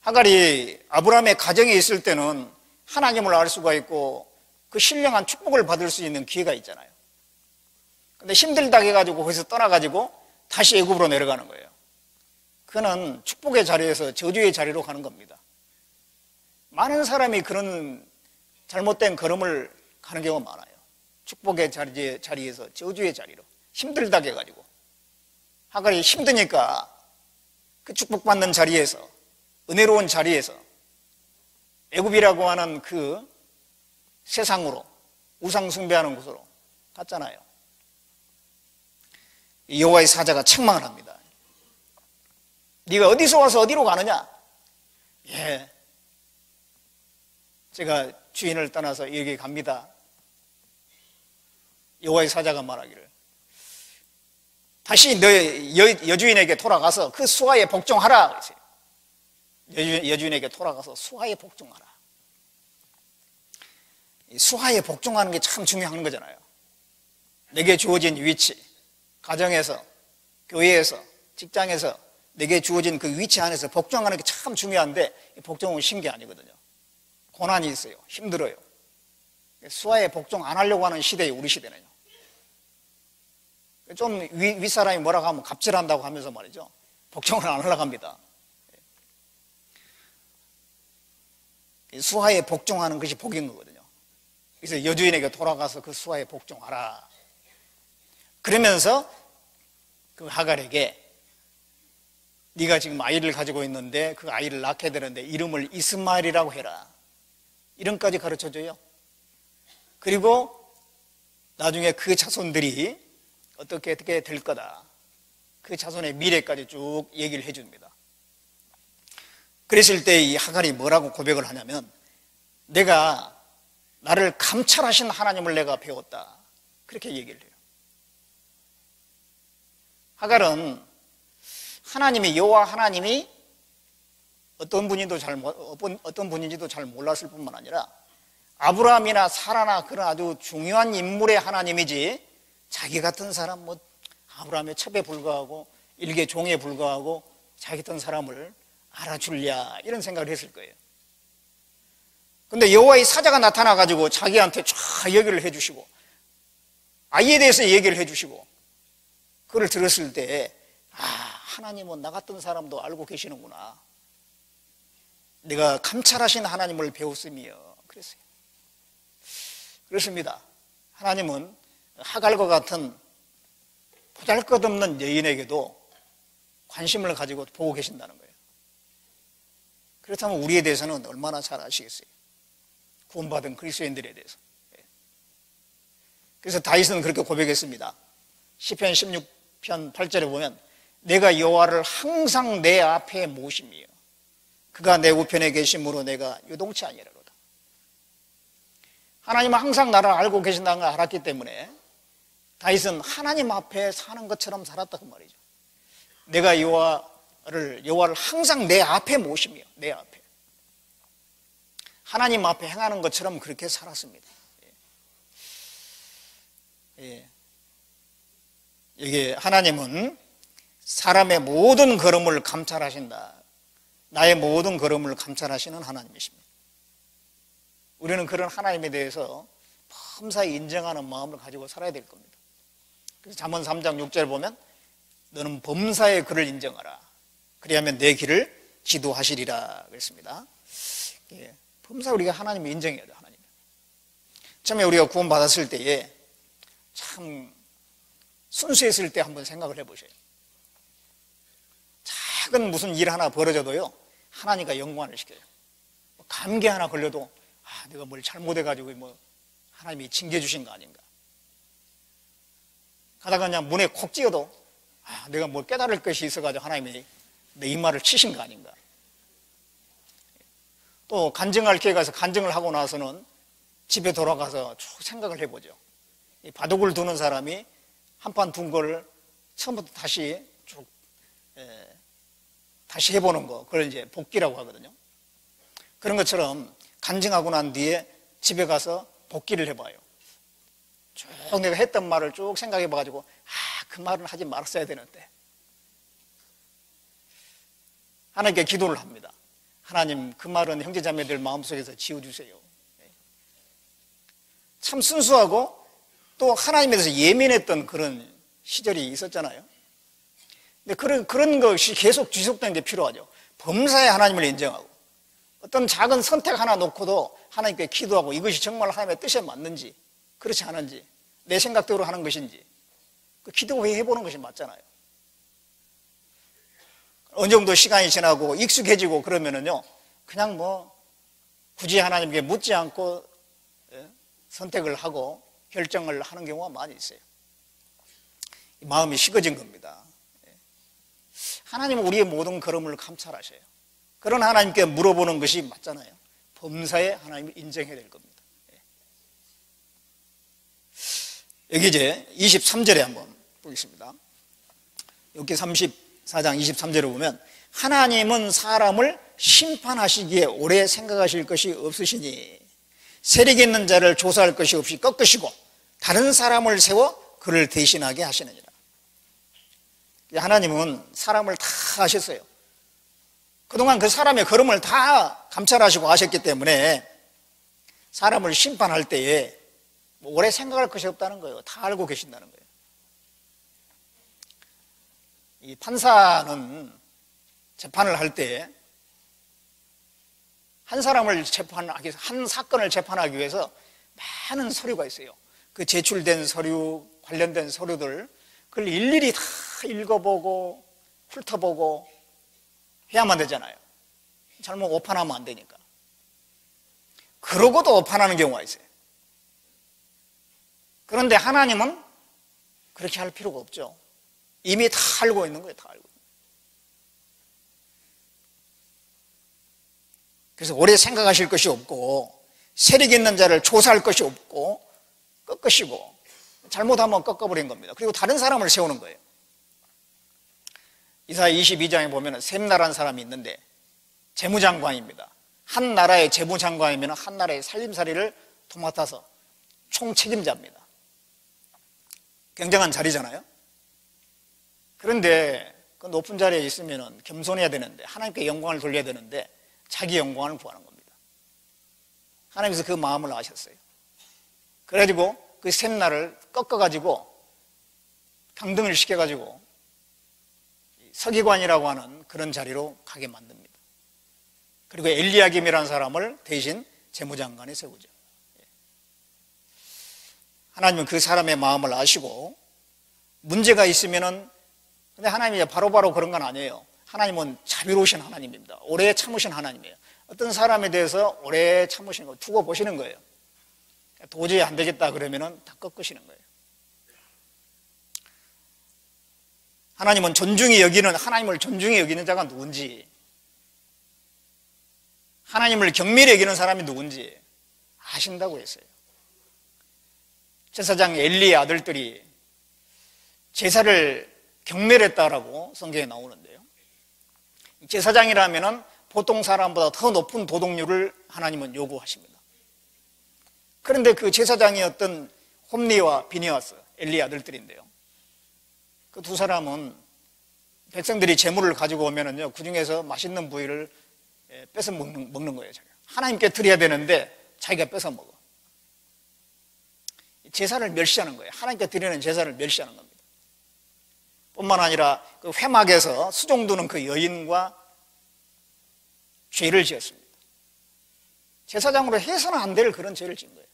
하갈이 아브라함의 가정에 있을 때는 하나님을 알 수가 있고 그 신령한 축복을 받을 수 있는 기회가 있잖아요. 근데 힘들다 해가지고 거기서 떠나가지고 다시 애굽으로 내려가는 거예요. 그거는 축복의 자리에서 저주의 자리로 가는 겁니다. 많은 사람이 그런 잘못된 걸음을 가는 경우가 많아요. 축복의 자리에서 저주의 자리로 힘들다 해가지고 하갈이 힘드니까 그 축복받는 자리에서 은혜로운 자리에서 애굽이라고 하는 그 세상으로 우상 숭배하는 곳으로 갔잖아요. 여호와의 사자가 책망을 합니다. 네가 어디서 와서 어디로 가느냐? 예, 제가 주인을 떠나서 여기 갑니다. 여호와의 사자가 말하기를 다시 너의 여주인에게 돌아가서 그 수하에 복종하라 그랬어요. 여주인에게 돌아가서 수하에 복종하라. 수하에 복종하는 게 참 중요한 거잖아요. 내게 주어진 위치, 가정에서, 교회에서, 직장에서 내게 주어진 그 위치 안에서 복종하는 게 참 중요한데 복종은 쉬운 게 아니거든요. 고난이 있어요. 힘들어요. 수하에 복종 안 하려고 하는 시대예요. 우리 시대는요. 좀 윗사람이 뭐라고 하면 갑질한다고 하면서 말이죠. 복종을 안 하려고 합니다. 수하에 복종하는 것이 복인 거거든요. 그래서 여주인에게 돌아가서 그 수하에 복종하라. 그러면서 그 하갈에게 네가 지금 아이를 가지고 있는데 그 아이를 낳게 되는데 이름을 이스마엘이라고 해라. 이름까지 가르쳐줘요. 그리고 나중에 그 자손들이 어떻게 될 거다. 그 자손의 미래까지 쭉 얘기를 해줍니다. 그랬을 때 이 하갈이 뭐라고 고백을 하냐면 내가 나를 감찰하신 하나님을 내가 배웠다. 그렇게 얘기를 해요. 하갈은 하나님이 여호와 하나님이 어떤 분인지도 잘 몰랐을 뿐만 아니라 아브라함이나 사라나 그런 아주 중요한 인물의 하나님이지 자기 같은 사람 아브라함의 첩에 불과하고 일개 종에 불과하고 자기 같은 사람을 알아줄랴 이런 생각을 했을 거예요. 근데 여호와의 사자가 나타나가지고 자기한테 쫙 얘기를 해주시고 아이에 대해서 얘기를 해주시고 그걸 들었을 때 하나님은 나 같은 사람도 알고 계시는구나. 내가 감찰하신 하나님을 배웠으며 그랬어요. 그렇습니다. 하나님은 하갈과 같은 보잘것없는 여인에게도 관심을 가지고 보고 계신다는 거예요. 그렇다면 우리에 대해서는 얼마나 잘 아시겠어요? 구원받은 그리스도인들에 대해서. 그래서 다윗은 그렇게 고백했습니다. 시편 16편 8절에 보면 내가 여호와를 항상 내 앞에 모시며 그가 내 우편에 계심으로 내가 요동치 아니하리로다. 하나님은 항상 나를 알고 계신다는 걸 알았기 때문에 다윗은 하나님 앞에 사는 것처럼 살았다고 말이죠. 내가 여호와를 항상 내 앞에 모시며 내 앞에 하나님 앞에 행하는 것처럼 그렇게 살았습니다. 여기 하나님은 사람의 모든 걸음을 감찰하신다. 나의 모든 걸음을 감찰하시는 하나님이십니다. 우리는 그런 하나님에 대해서 범사에 인정하는 마음을 가지고 살아야 될 겁니다. 그래서 잠언 3장 6절 보면 너는 범사의 그를 인정하라. 그리하면 내 길을 지도하시리라 그랬습니다. 범사 우리가 하나님을 인정해야 돼요. 하나님. 처음에 우리가 구원받았을 때에 참 순수했을 때 한번 생각을 해보세요. 작은 무슨 일 하나 벌어져도요 하나님과 연관을 시켜요. 감기 하나 걸려도 내가 뭘 잘못해가지고 하나님이 징계주신 거 아닌가. 가다가 그냥 문에 콕 찧어도 내가 뭘 깨달을 것이 있어가지고 하나님이 내 이마를 치신 거 아닌가. 또 간증할 기회가 있어서 간증을 하고 나서는 집에 돌아가서 쭉 생각을 해보죠. 이 바둑을 두는 사람이 한판 둔 거를 처음부터 다시 쭉 다시 해보는 거, 그걸 이제 복기라고 하거든요. 그런 것처럼 간증하고 난 뒤에 집에 가서 복기를 해봐요. 쭉 내가 했던 말을 쭉 생각해봐가지고 그 말은 하지 말았어야 되는데 하나님께 기도를 합니다. 하나님, 그 말은 형제자매들 마음속에서 지워주세요. 참 순수하고 또 하나님에 대해서 예민했던 그런 시절이 있었잖아요. 근데 그런 것이 계속 지속되는 게 필요하죠. 범사에 하나님을 인정하고 어떤 작은 선택 하나 놓고도 하나님께 기도하고 이것이 정말 하나님의 뜻에 맞는지 그렇지 않은지 내 생각대로 하는 것인지 그 기도해보는 것이 맞잖아요. 어느 정도 시간이 지나고 익숙해지고 그러면은요 그냥 뭐 굳이 하나님께 묻지 않고 선택을 하고 결정을 하는 경우가 많이 있어요. 마음이 식어진 겁니다. 하나님은 우리의 모든 걸음을 감찰하셔요. 그런 하나님께 물어보는 것이 맞잖아요. 범사에 하나님을 인정해야 될 겁니다. 여기 이제 23절에 한번 보겠습니다. 여기 34장 23절에 보면 하나님은 사람을 심판하시기에 오래 생각하실 것이 없으시니 세력 있는 자를 조사할 것이 없이 꺾으시고 다른 사람을 세워 그를 대신하게 하시느니라. 하나님은 사람을 다 하셨어요. 그동안 그 사람의 걸음을 다 감찰하시고 하셨기 때문에 사람을 심판할 때에 오래 생각할 것이 없다는 거예요. 다 알고 계신다는 거예요. 이 판사는 재판을 할 때 한 사람을 재판하기 위해서, 한 사건을 재판하기 위해서 많은 서류가 있어요. 그 제출된 서류, 관련된 서류들, 그걸 일일이 다 읽어보고, 훑어보고 해야만 되잖아요. 잘못 오판하면 안 되니까. 그러고도 오판하는 경우가 있어요. 그런데 하나님은 그렇게 할 필요가 없죠. 이미 다 알고 있는 거예요, 다 알고. 그래서 오래 생각하실 것이 없고 세력 있는 자를 조사할 것이 없고 꺾으시고 잘못하면 꺾어버린 겁니다. 그리고 다른 사람을 세우는 거예요. 이사야 22장에 보면 셈나라는 사람이 있는데 재무장관입니다. 한 나라의 재무장관이면 한 나라의 살림살이를 도맡아서 총책임자입니다. 굉장한 자리잖아요. 그런데 그 높은 자리에 있으면 겸손해야 되는데 하나님께 영광을 돌려야 되는데 자기 영광을 구하는 겁니다. 하나님께서 그 마음을 아셨어요. 그래가지고 그 셈나를 꺾어가지고 강등을 시켜가지고 서기관이라고 하는 그런 자리로 가게 만듭니다. 그리고 엘리야김이라는 사람을 대신 재무장관에 세우죠. 하나님은 그 사람의 마음을 아시고 문제가 있으면은 근데 하나님이 바로바로 그런 건 아니에요. 하나님은 자비로우신 하나님입니다. 오래 참으신 하나님이에요. 어떤 사람에 대해서 오래 참으시는 거 두고 보시는 거예요. 도저히 안 되겠다 그러면은 다 꺾으시는 거예요. 하나님은 하나님을 존중히 여기는 자가 누군지, 하나님을 경멸히 여기는 사람이 누군지 아신다고 했어요. 제사장 엘리의 아들들이 제사를 경멸했다라고 성경에 나오는데요. 제사장이라면 보통 사람보다 더 높은 도덕률을 하나님은 요구하십니다. 그런데 그 제사장이었던 홈리와 비니아스, 엘리의 아들들인데요. 그 두 사람은 백성들이 재물을 가지고 오면은요, 그 중에서 맛있는 부위를 뺏어 먹는 거예요. 하나님께 드려야 되는데 자기가 뺏어 먹어. 제사를 멸시하는 거예요. 하나님께 드리는 제사를 멸시하는 겁니다. 뿐만 아니라 그 회막에서 수종 두는 그 여인과 죄를 지었습니다. 제사장으로 해서는 안 될 그런 죄를 지은 거예요.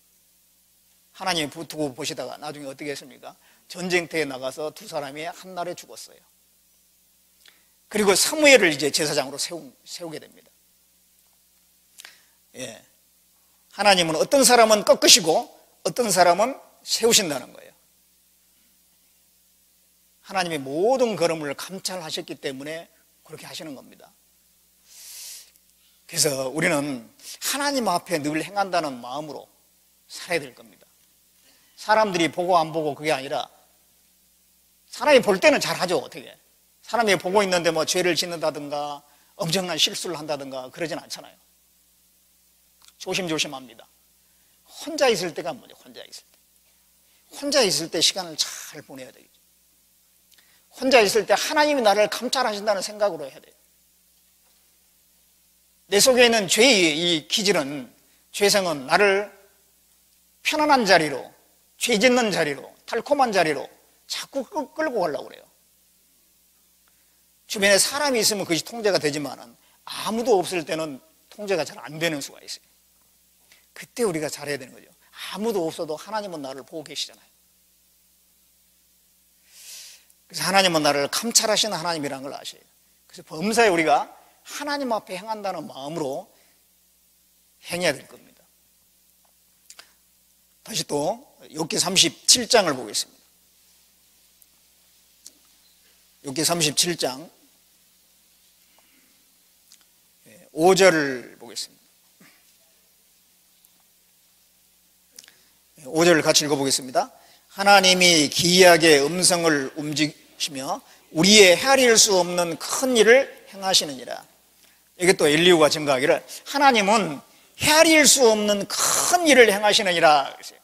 하나님이 두고 보시다가 나중에 어떻게 했습니까? 전쟁터에 나가서 두 사람이 한날에 죽었어요. 그리고 사무엘을 이제 제사장으로 세우게 됩니다. 예. 하나님은 어떤 사람은 꺾으시고 어떤 사람은 세우신다는 거예요. 하나님의 모든 걸음을 감찰하셨기 때문에 그렇게 하시는 겁니다. 그래서 우리는 하나님 앞에 늘 행한다는 마음으로 살아야 될 겁니다. 사람들이 보고 안 보고 그게 아니라 사람이 볼 때는 잘하죠. 어떻게 사람이 보고 있는데 뭐 죄를 짓는다든가 엄청난 실수를 한다든가 그러진 않잖아요. 조심조심합니다. 혼자 있을 때가 뭐죠? 혼자 있을 때 시간을 잘 보내야 되겠죠. 혼자 있을 때 하나님이 나를 감찰하신다는 생각으로 해야 돼요. 내 속에 있는 죄의 이 기질은, 죄성은 나를 편안한 자리로, 죄 짓는 자리로, 달콤한 자리로 자꾸 끌고 가려고 그래요. 주변에 사람이 있으면 그것이 통제가 되지만은 아무도 없을 때는 통제가 잘 안 되는 수가 있어요. 그때 우리가 잘해야 되는 거죠. 아무도 없어도 하나님은 나를 보고 계시잖아요. 그래서 하나님은 나를 감찰하시는 하나님이라는 걸 아셔요. 그래서 범사에 우리가 하나님 앞에 행한다는 마음으로 행해야 될 겁니다. 다시 또 욥기 37장을 보겠습니다. 욥기 37장 5절을 보겠습니다. 5절을 같이 읽어보겠습니다. 하나님이 기이하게 음성을 움직이시며 우리의 헤아릴 수 없는 큰 일을 행하시느니라. 이게 또 엘리후가 증거하기를 하나님은 헤아릴 수 없는 큰 일을 행하시느니라 그랬어요.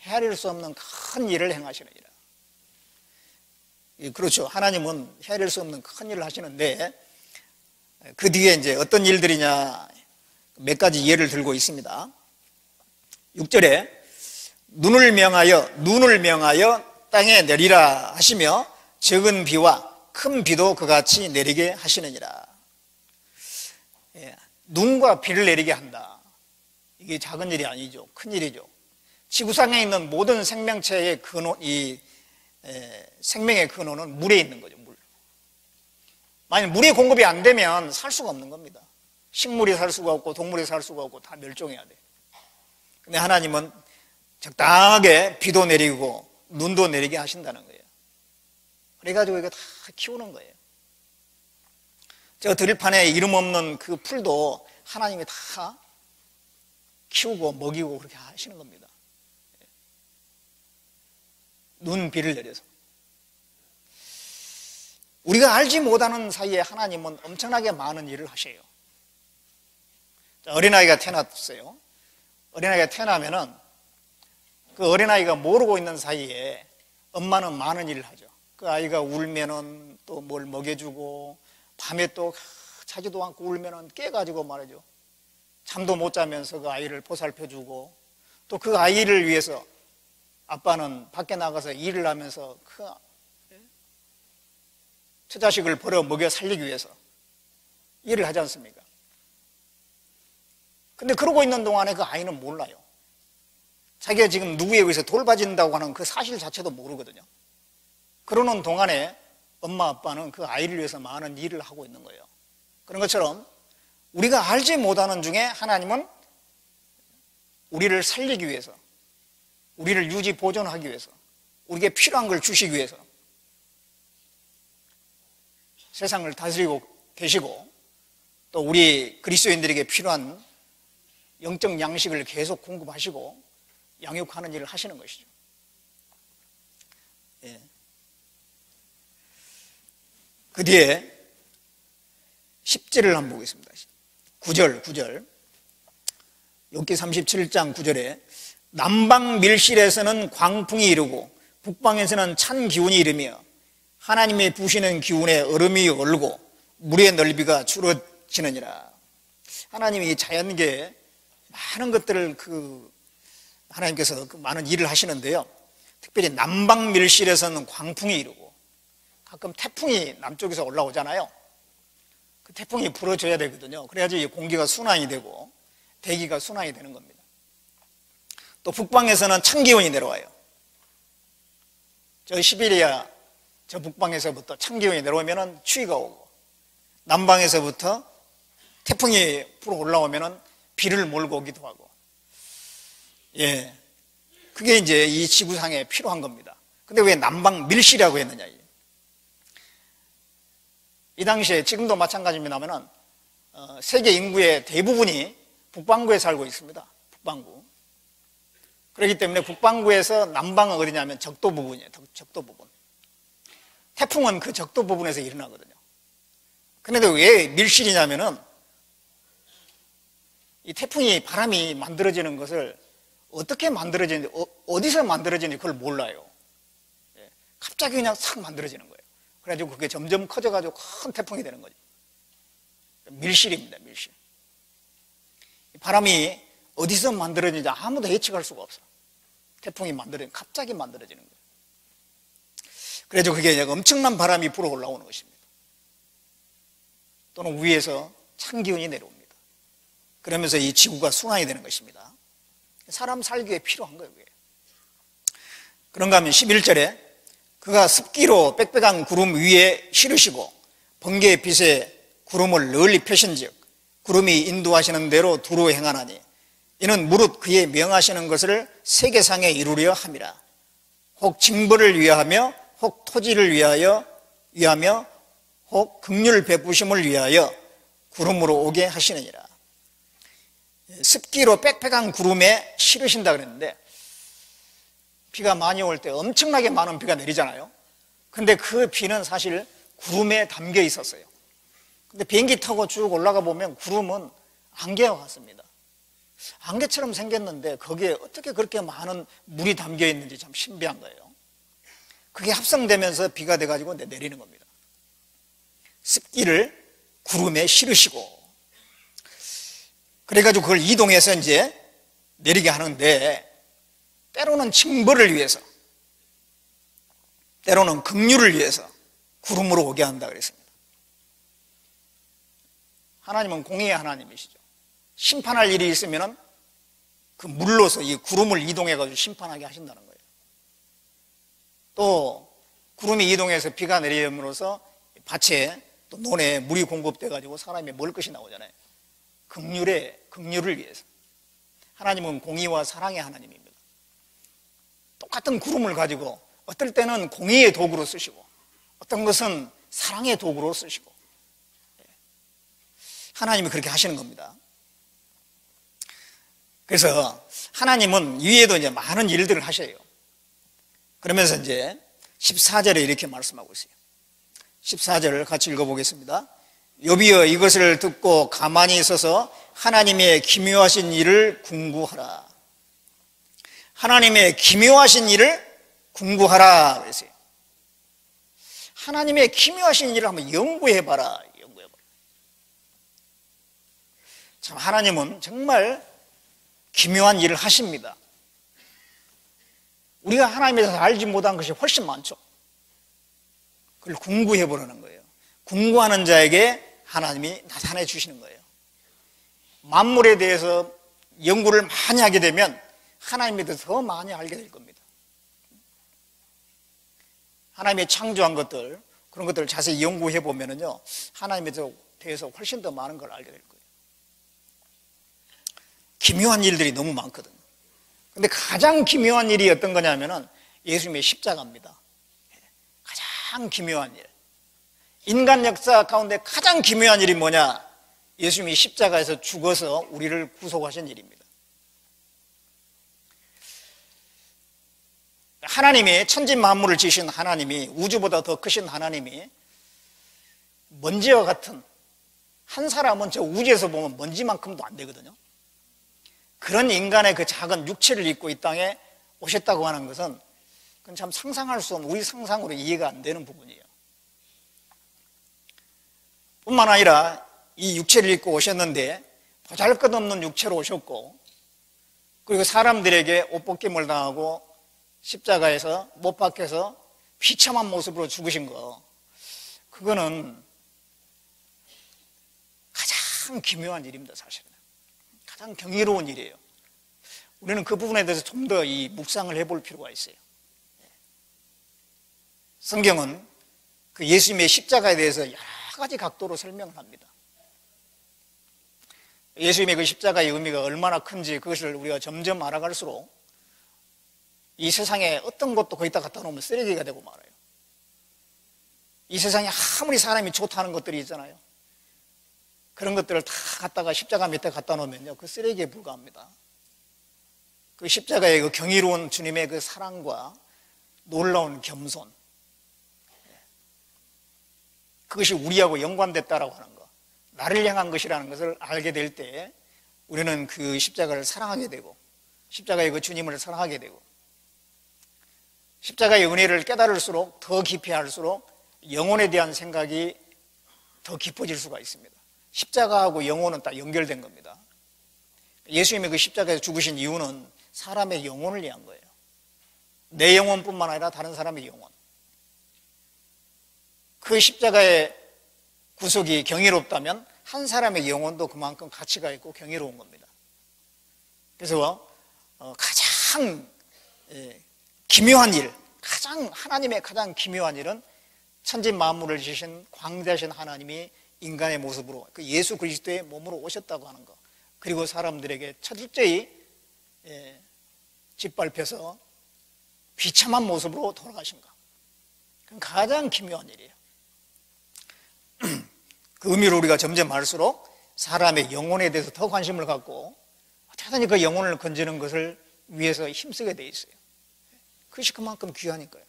헤아릴 수 없는 큰 일을 행하시느니라. 그렇죠. 하나님은 헤아릴 수 없는 큰 일을 하시는데 그 뒤에 이제 어떤 일들이냐 몇 가지 예를 들고 있습니다. 6절에 눈을 명하여 땅에 내리라 하시며 적은 비와 큰 비도 그같이 내리게 하시느니라. 눈과 비를 내리게 한다. 이게 작은 일이 아니죠. 큰 일이죠. 지구상에 있는 모든 생명체의 근원, 생명의 근원은 물에 있는 거죠. 물. 만약 물이 공급이 안 되면 살 수가 없는 겁니다. 식물이 살 수가 없고 동물이 살 수가 없고 다 멸종해야 돼. 근데 하나님은 적당하게 비도 내리고 눈도 내리게 하신다는 거예요. 그래가지고 이거 다 키우는 거예요. 저 들판에 이름 없는 그 풀도 하나님이 다 키우고 먹이고 그렇게 하시는 겁니다. 눈, 비를 내려서. 우리가 알지 못하는 사이에 하나님은 엄청나게 많은 일을 하셔요. 어린아이가 태어났어요. 어린아이가 태어나면은 그 어린아이가 모르고 있는 사이에 엄마는 많은 일을 하죠. 그 아이가 울면은 또 뭘 먹여주고 밤에 또 자지도 않고 울면은 깨가지고 말이죠. 잠도 못 자면서 그 아이를 보살펴주고 또 그 아이를 위해서 아빠는 밖에 나가서 일을 하면서 그 처자식을 벌어 먹여 살리기 위해서 일을 하지 않습니까? 근데 그러고 있는 동안에 그 아이는 몰라요. 자기가 지금 누구에 의해서 돌봐진다고 하는 그 사실 자체도 모르거든요. 그러는 동안에 엄마 아빠는 그 아이를 위해서 많은 일을 하고 있는 거예요. 그런 것처럼 우리가 알지 못하는 중에 하나님은 우리를 살리기 위해서, 우리를 유지 보존하기 위해서, 우리에게 필요한 걸 주시기 위해서 세상을 다스리고 계시고 또 우리 그리스도인들에게 필요한 영적 양식을 계속 공급하시고 양육하는 일을 하시는 것이죠. 예. 그 뒤에 10절을 한번 보겠습니다. 9절 욥기 37장 9절에 남방 밀실에서는 광풍이 이르고 북방에서는 찬 기운이 이르며 하나님이 부시는 기운에 얼음이 얼고 물의 넓이가 줄어지느니라. 하나님이 자연계에 많은 것들을 하나님께서 많은 일을 하시는데요. 특별히 남방 밀실에서는 광풍이 이르고 가끔 태풍이 남쪽에서 올라오잖아요. 그 태풍이 불어줘야 되거든요. 그래야지 공기가 순환이 되고 대기가 순환이 되는 겁니다. 또 북방에서는 찬 기온이 내려와요. 저 시베리아 저 북방에서부터 찬 기온이 내려오면 추위가 오고 남방에서부터 태풍이 불어 올라오면 비를 몰고 오기도 하고, 예, 그게 이제 이 지구상에 필요한 겁니다. 근데 왜 남방 밀실이라고 했느냐? 이 당시에 지금도 마찬가지입니다만은 세계 인구의 대부분이 북반구에 살고 있습니다. 북반구. 그렇기 때문에 북반구에서 남방은 어디냐면 적도 부분이에요. 적도 부분. 태풍은 그 적도 부분에서 일어나거든요. 그런데 왜 밀실이냐면은 이 태풍이 바람이 만들어지는 것을 어떻게 만들어지는지, 어디서 만들어지는지 그걸 몰라요. 갑자기 그냥 싹 만들어지는 거예요. 그래가지고 그게 점점 커져가지고 큰 태풍이 되는 거죠. 밀실입니다, 밀실. 바람이 어디서 만들어지는지 아무도 예측할 수가 없어요. 태풍이 갑자기 만들어지는 거예요. 그래서 그게 엄청난 바람이 불어 올라오는 것입니다. 또는 위에서 찬 기운이 내려옵니다. 그러면서 이 지구가 순환이 되는 것입니다. 사람 살기에 필요한 거예요. 그게. 그런가 하면 11절에 그가 습기로 빽빽한 구름 위에 실으시고 번개의 빛에 구름을 널리 펴신즉 구름이 인도하시는 대로 두루 행하나니 이는 무릇 그의 명하시는 것을 세계상에 이루려 함이라. 혹 징벌을 위하며 혹 토지를 위하며 혹 긍휼 베푸심을 위하여 구름으로 오게 하시느니라. 습기로 빽빽한 구름에 실으신다 그랬는데 비가 많이 올 때 엄청나게 많은 비가 내리잖아요. 근데 그 비는 사실 구름에 담겨 있었어요. 근데 비행기 타고 쭉 올라가 보면 구름은 안개와 같습니다. 안개처럼 생겼는데 거기에 어떻게 그렇게 많은 물이 담겨 있는지 참 신비한 거예요. 그게 합성되면서 비가 돼가지고 내리는 겁니다. 습기를 구름에 실으시고 그래가지고 그걸 이동해서 이제 내리게 하는데 때로는 징벌을 위해서 때로는 긍휼을 위해서 구름으로 오게 한다 그랬습니다. 하나님은 공의의 하나님이시죠. 심판할 일이 있으면 그 물로서 이 구름을 이동해가지고 심판하게 하신다는 거예요. 또 구름이 이동해서 비가 내림으로써 밭에 또 논에 물이 공급돼가지고 사람이 먹을 것이 나오잖아요. 긍휼을 위해서. 하나님은 공의와 사랑의 하나님입니다. 똑같은 구름을 가지고 어떨 때는 공의의 도구로 쓰시고 어떤 것은 사랑의 도구로 쓰시고 하나님이 그렇게 하시는 겁니다. 그래서 하나님은 위에도 이제 많은 일들을 하셔요. 그러면서 이제 14절에 이렇게 말씀하고 있어요. 14절을 같이 읽어보겠습니다. 욥이여 이것을 듣고 가만히 있어서 하나님의 기묘하신 일을 궁구하라. 하나님의 기묘하신 일을 궁구하라 그랬어요. 하나님의 기묘하신 일을 한번 연구해봐라. 참 하나님은 정말 기묘한 일을 하십니다. 우리가 하나님에 대해서 알지 못한 것이 훨씬 많죠. 그걸 궁구해 보라는 거예요. 궁구하는 자에게 하나님이 나타내 주시는 거예요. 만물에 대해서 연구를 많이 하게 되면 하나님에 대해서 더 많이 알게 될 겁니다. 하나님의 창조한 것들, 그런 것들을 자세히 연구해 보면은요, 하나님에 대해서 훨씬 더 많은 걸 알게 될 거예요. 기묘한 일들이 너무 많거든요. 근데 가장 기묘한 일이 어떤 거냐면은 예수님의 십자가입니다. 가장 기묘한 일. 인간 역사 가운데 가장 기묘한 일이 뭐냐? 예수님이 십자가에서 죽어서 우리를 구속하신 일입니다. 하나님이 천지 만물을 지으신 하나님이, 우주보다 더 크신 하나님이 먼지와 같은, 한 사람은 저 우주에서 보면 먼지만큼도 안 되거든요. 그런 인간의 그 작은 육체를 입고 이 땅에 오셨다고 하는 것은 그건 참 상상할 수 없는, 우리 상상으로 이해가 안 되는 부분이에요. 뿐만 아니라 이 육체를 입고 오셨는데 보잘것없는 육체로 오셨고, 그리고 사람들에게 옷벗김을 당하고 십자가에서 못 박혀서 비참한 모습으로 죽으신 거, 그거는 가장 기묘한 일입니다. 사실은 가장 경이로운 일이에요. 우리는 그 부분에 대해서 좀 더 이 묵상을 해볼 필요가 있어요. 성경은 그 예수님의 십자가에 대해서 여러 가지 각도로 설명을 합니다. 예수님의 그 십자가의 의미가 얼마나 큰지 그것을 우리가 점점 알아갈수록 이 세상에 어떤 것도 거기다 갖다 놓으면 쓰레기가 되고 말아요. 이 세상에 아무리 사람이 좋다는 것들이 있잖아요. 그런 것들을 다 갖다가 십자가 밑에 갖다 놓으면요, 그 쓰레기에 불과합니다. 그 십자가의 그 경이로운 주님의 그 사랑과 놀라운 겸손, 그것이 우리하고 연관됐다라고 하는 것, 나를 향한 것이라는 것을 알게 될 때 우리는 그 십자가를 사랑하게 되고, 십자가의 그 주님을 사랑하게 되고, 십자가의 은혜를 깨달을수록, 더 깊이 할수록 영혼에 대한 생각이 더 깊어질 수가 있습니다. 십자가하고 영혼은 딱 연결된 겁니다. 예수님이 그 십자가에서 죽으신 이유는 사람의 영혼을 위한 거예요. 내 영혼뿐만 아니라 다른 사람의 영혼. 그 십자가의 구속이 경이롭다면 한 사람의 영혼도 그만큼 가치가 있고 경이로운 겁니다. 그래서 가장 기묘한 일, 하나님의 가장 기묘한 일은 천지 만물을 지으신 광대하신 하나님이 인간의 모습으로 그 예수 그리스도의 몸으로 오셨다고 하는 것, 그리고 사람들에게 철저히 짓밟혀서 비참한 모습으로 돌아가신 것, 그건 가장 기묘한 일이에요. 그 의미로 우리가 점점 할수록 사람의 영혼에 대해서 더 관심을 갖고 어떻게든 그 영혼을 건지는 것을 위해서 힘쓰게 돼 있어요. 그것이 그만큼 귀하니까요.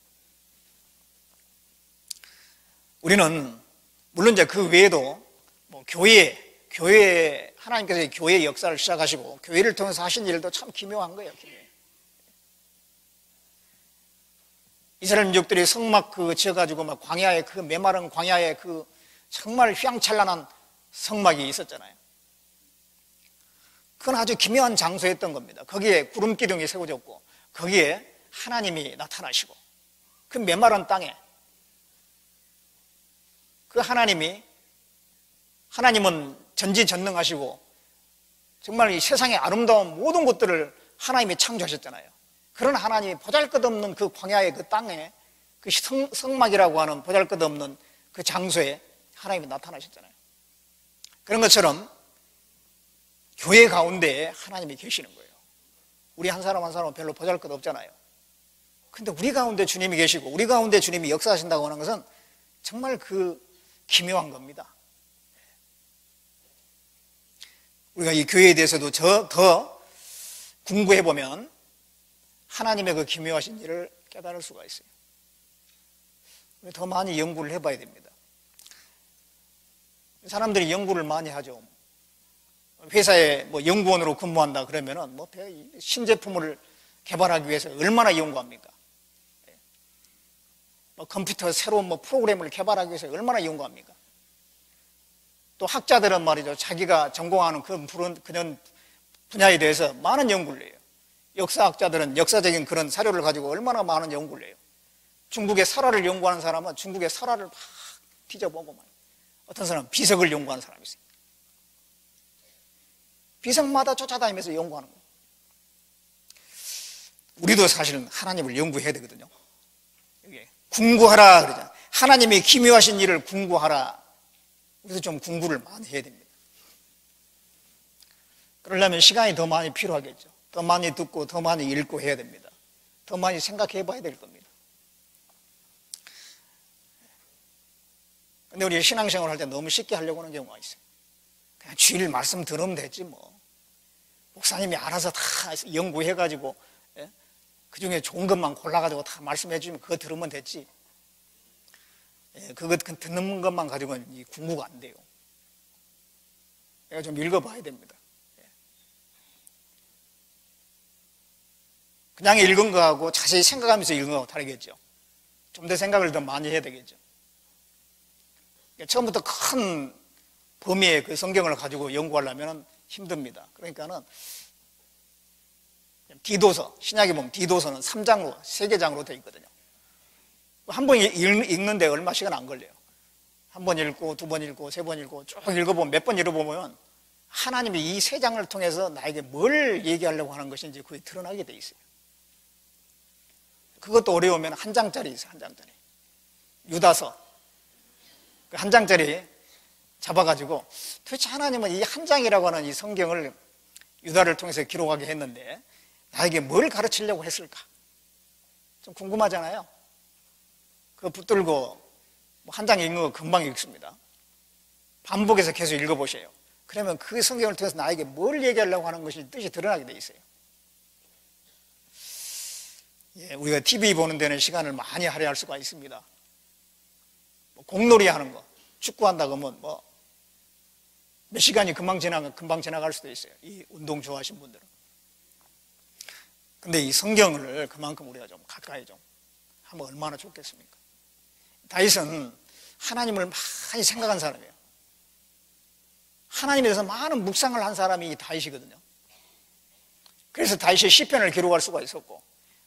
우리는 물론 이제 그 외에도 뭐 교회 하나님께서 교회 역사를 시작하시고 교회를 통해서 하신 일도 참 기묘한 거예요. 이스라엘 민족들이 성막 지어가지고 막 광야에 그 메마른 광야에 그 정말 휘황찬란한 성막이 있었잖아요. 그건 아주 기묘한 장소였던 겁니다. 거기에 구름 기둥이 세워졌고 거기에 하나님이 나타나시고 그 메마른 땅에 그 하나님은 전지전능하시고 정말 이 세상의 아름다운 모든 것들을 하나님이 창조하셨잖아요. 그런 하나님이 보잘것없는 그 광야의 그 땅에 그 성막이라고 하는 보잘것없는 그 장소에 하나님이 나타나셨잖아요. 그런 것처럼 교회 가운데에 하나님이 계시는 거예요. 우리 한 사람 한 사람은 별로 보잘것없잖아요. 근데 우리 가운데 주님이 계시고 우리 가운데 주님이 역사하신다고 하는 것은 정말 그 기묘한 겁니다. 우리가 이 교회에 대해서도 더 공부해 보면 하나님의 그 기묘하신 일을 깨달을 수가 있어요. 더 많이 연구를 해봐야 됩니다. 사람들이 연구를 많이 하죠. 회사에 뭐 연구원으로 근무한다 그러면은 뭐 신제품을 개발하기 위해서 얼마나 연구합니까? 뭐 컴퓨터 새로운 뭐 프로그램을 개발하기 위해서 얼마나 연구합니까? 또 학자들은 말이죠, 자기가 전공하는 그런 분야에 대해서 많은 연구를 해요. 역사학자들은 역사적인 그런 사료를 가지고 얼마나 많은 연구를 해요. 중국의 설화를 연구하는 사람은 중국의 설화를 막 뒤져보고 말이에요. 어떤 사람은 비석을 연구하는 사람이 있어요. 비석마다 쫓아다니면서 연구하는 거예요. 우리도 사실은 하나님을 연구해야 되거든요. 궁구하라 그러잖아요. 하나님의 기묘하신 일을 궁구하라. 그래서 좀 공부를 많이 해야 됩니다. 그러려면 시간이 더 많이 필요하겠죠. 더 많이 듣고 더 많이 읽고 해야 됩니다. 더 많이 생각해 봐야 될 겁니다. 근데 우리 신앙생활 할 때 너무 쉽게 하려고 하는 경우가 있어요. 그냥 주일 말씀 들으면 되지 뭐. 목사님이 알아서 다 연구해가지고 그 중에 좋은 것만 골라가지고 다 말씀해 주면 그거 들으면 됐지. 그거 듣는 것만 가지고는 공부가 안 돼요. 내가 좀 읽어봐야 됩니다. 그냥 읽은 거하고 자세히 생각하면서 읽은 거하고 다르겠죠. 좀 더 생각을 더 많이 해야 되겠죠. 처음부터 큰 범위의 그 성경을 가지고 연구하려면 힘듭니다. 그러니까는 디도서, 신약에 보면 디도서는 3장으로, 3개장으로 되어 있거든요. 한 번 읽는데 얼마 시간 안 걸려요. 한 번 읽고, 두 번 읽고, 세 번 읽고, 쭉 읽어보면, 몇 번 읽어보면 하나님이 이 3장을 통해서 나에게 뭘 얘기하려고 하는 것인지 그게 드러나게 돼 있어요. 그것도 어려우면 한 장짜리 있어요, 한 장짜리. 유다서. 한 장짜리 잡아가지고 도대체 하나님은 이 한 장이라고 하는 이 성경을 유다를 통해서 기록하게 했는데 나에게 뭘 가르치려고 했을까? 좀 궁금하잖아요. 그거 붙들고 한 장 읽는 거 금방 읽습니다. 반복해서 계속 읽어보세요. 그러면 그 성경을 통해서 나에게 뭘 얘기하려고 하는 것이 뜻이 드러나게 돼 있어요. 우리가 TV 보는 데는 시간을 많이 할애할 수가 있습니다. 공놀이 하는 거, 축구한다 그러면 뭐 몇 시간이 금방 지나갈 수도 있어요. 이 운동 좋아하시는 분들은. 근데 이 성경을 그만큼 우리가 좀 가까이 좀 하면 얼마나 좋겠습니까? 다윗은 하나님을 많이 생각한 사람이에요. 하나님에 대해서 많은 묵상을 한 사람이 다윗이거든요. 그래서 다윗이 시편을 기록할 수가 있었고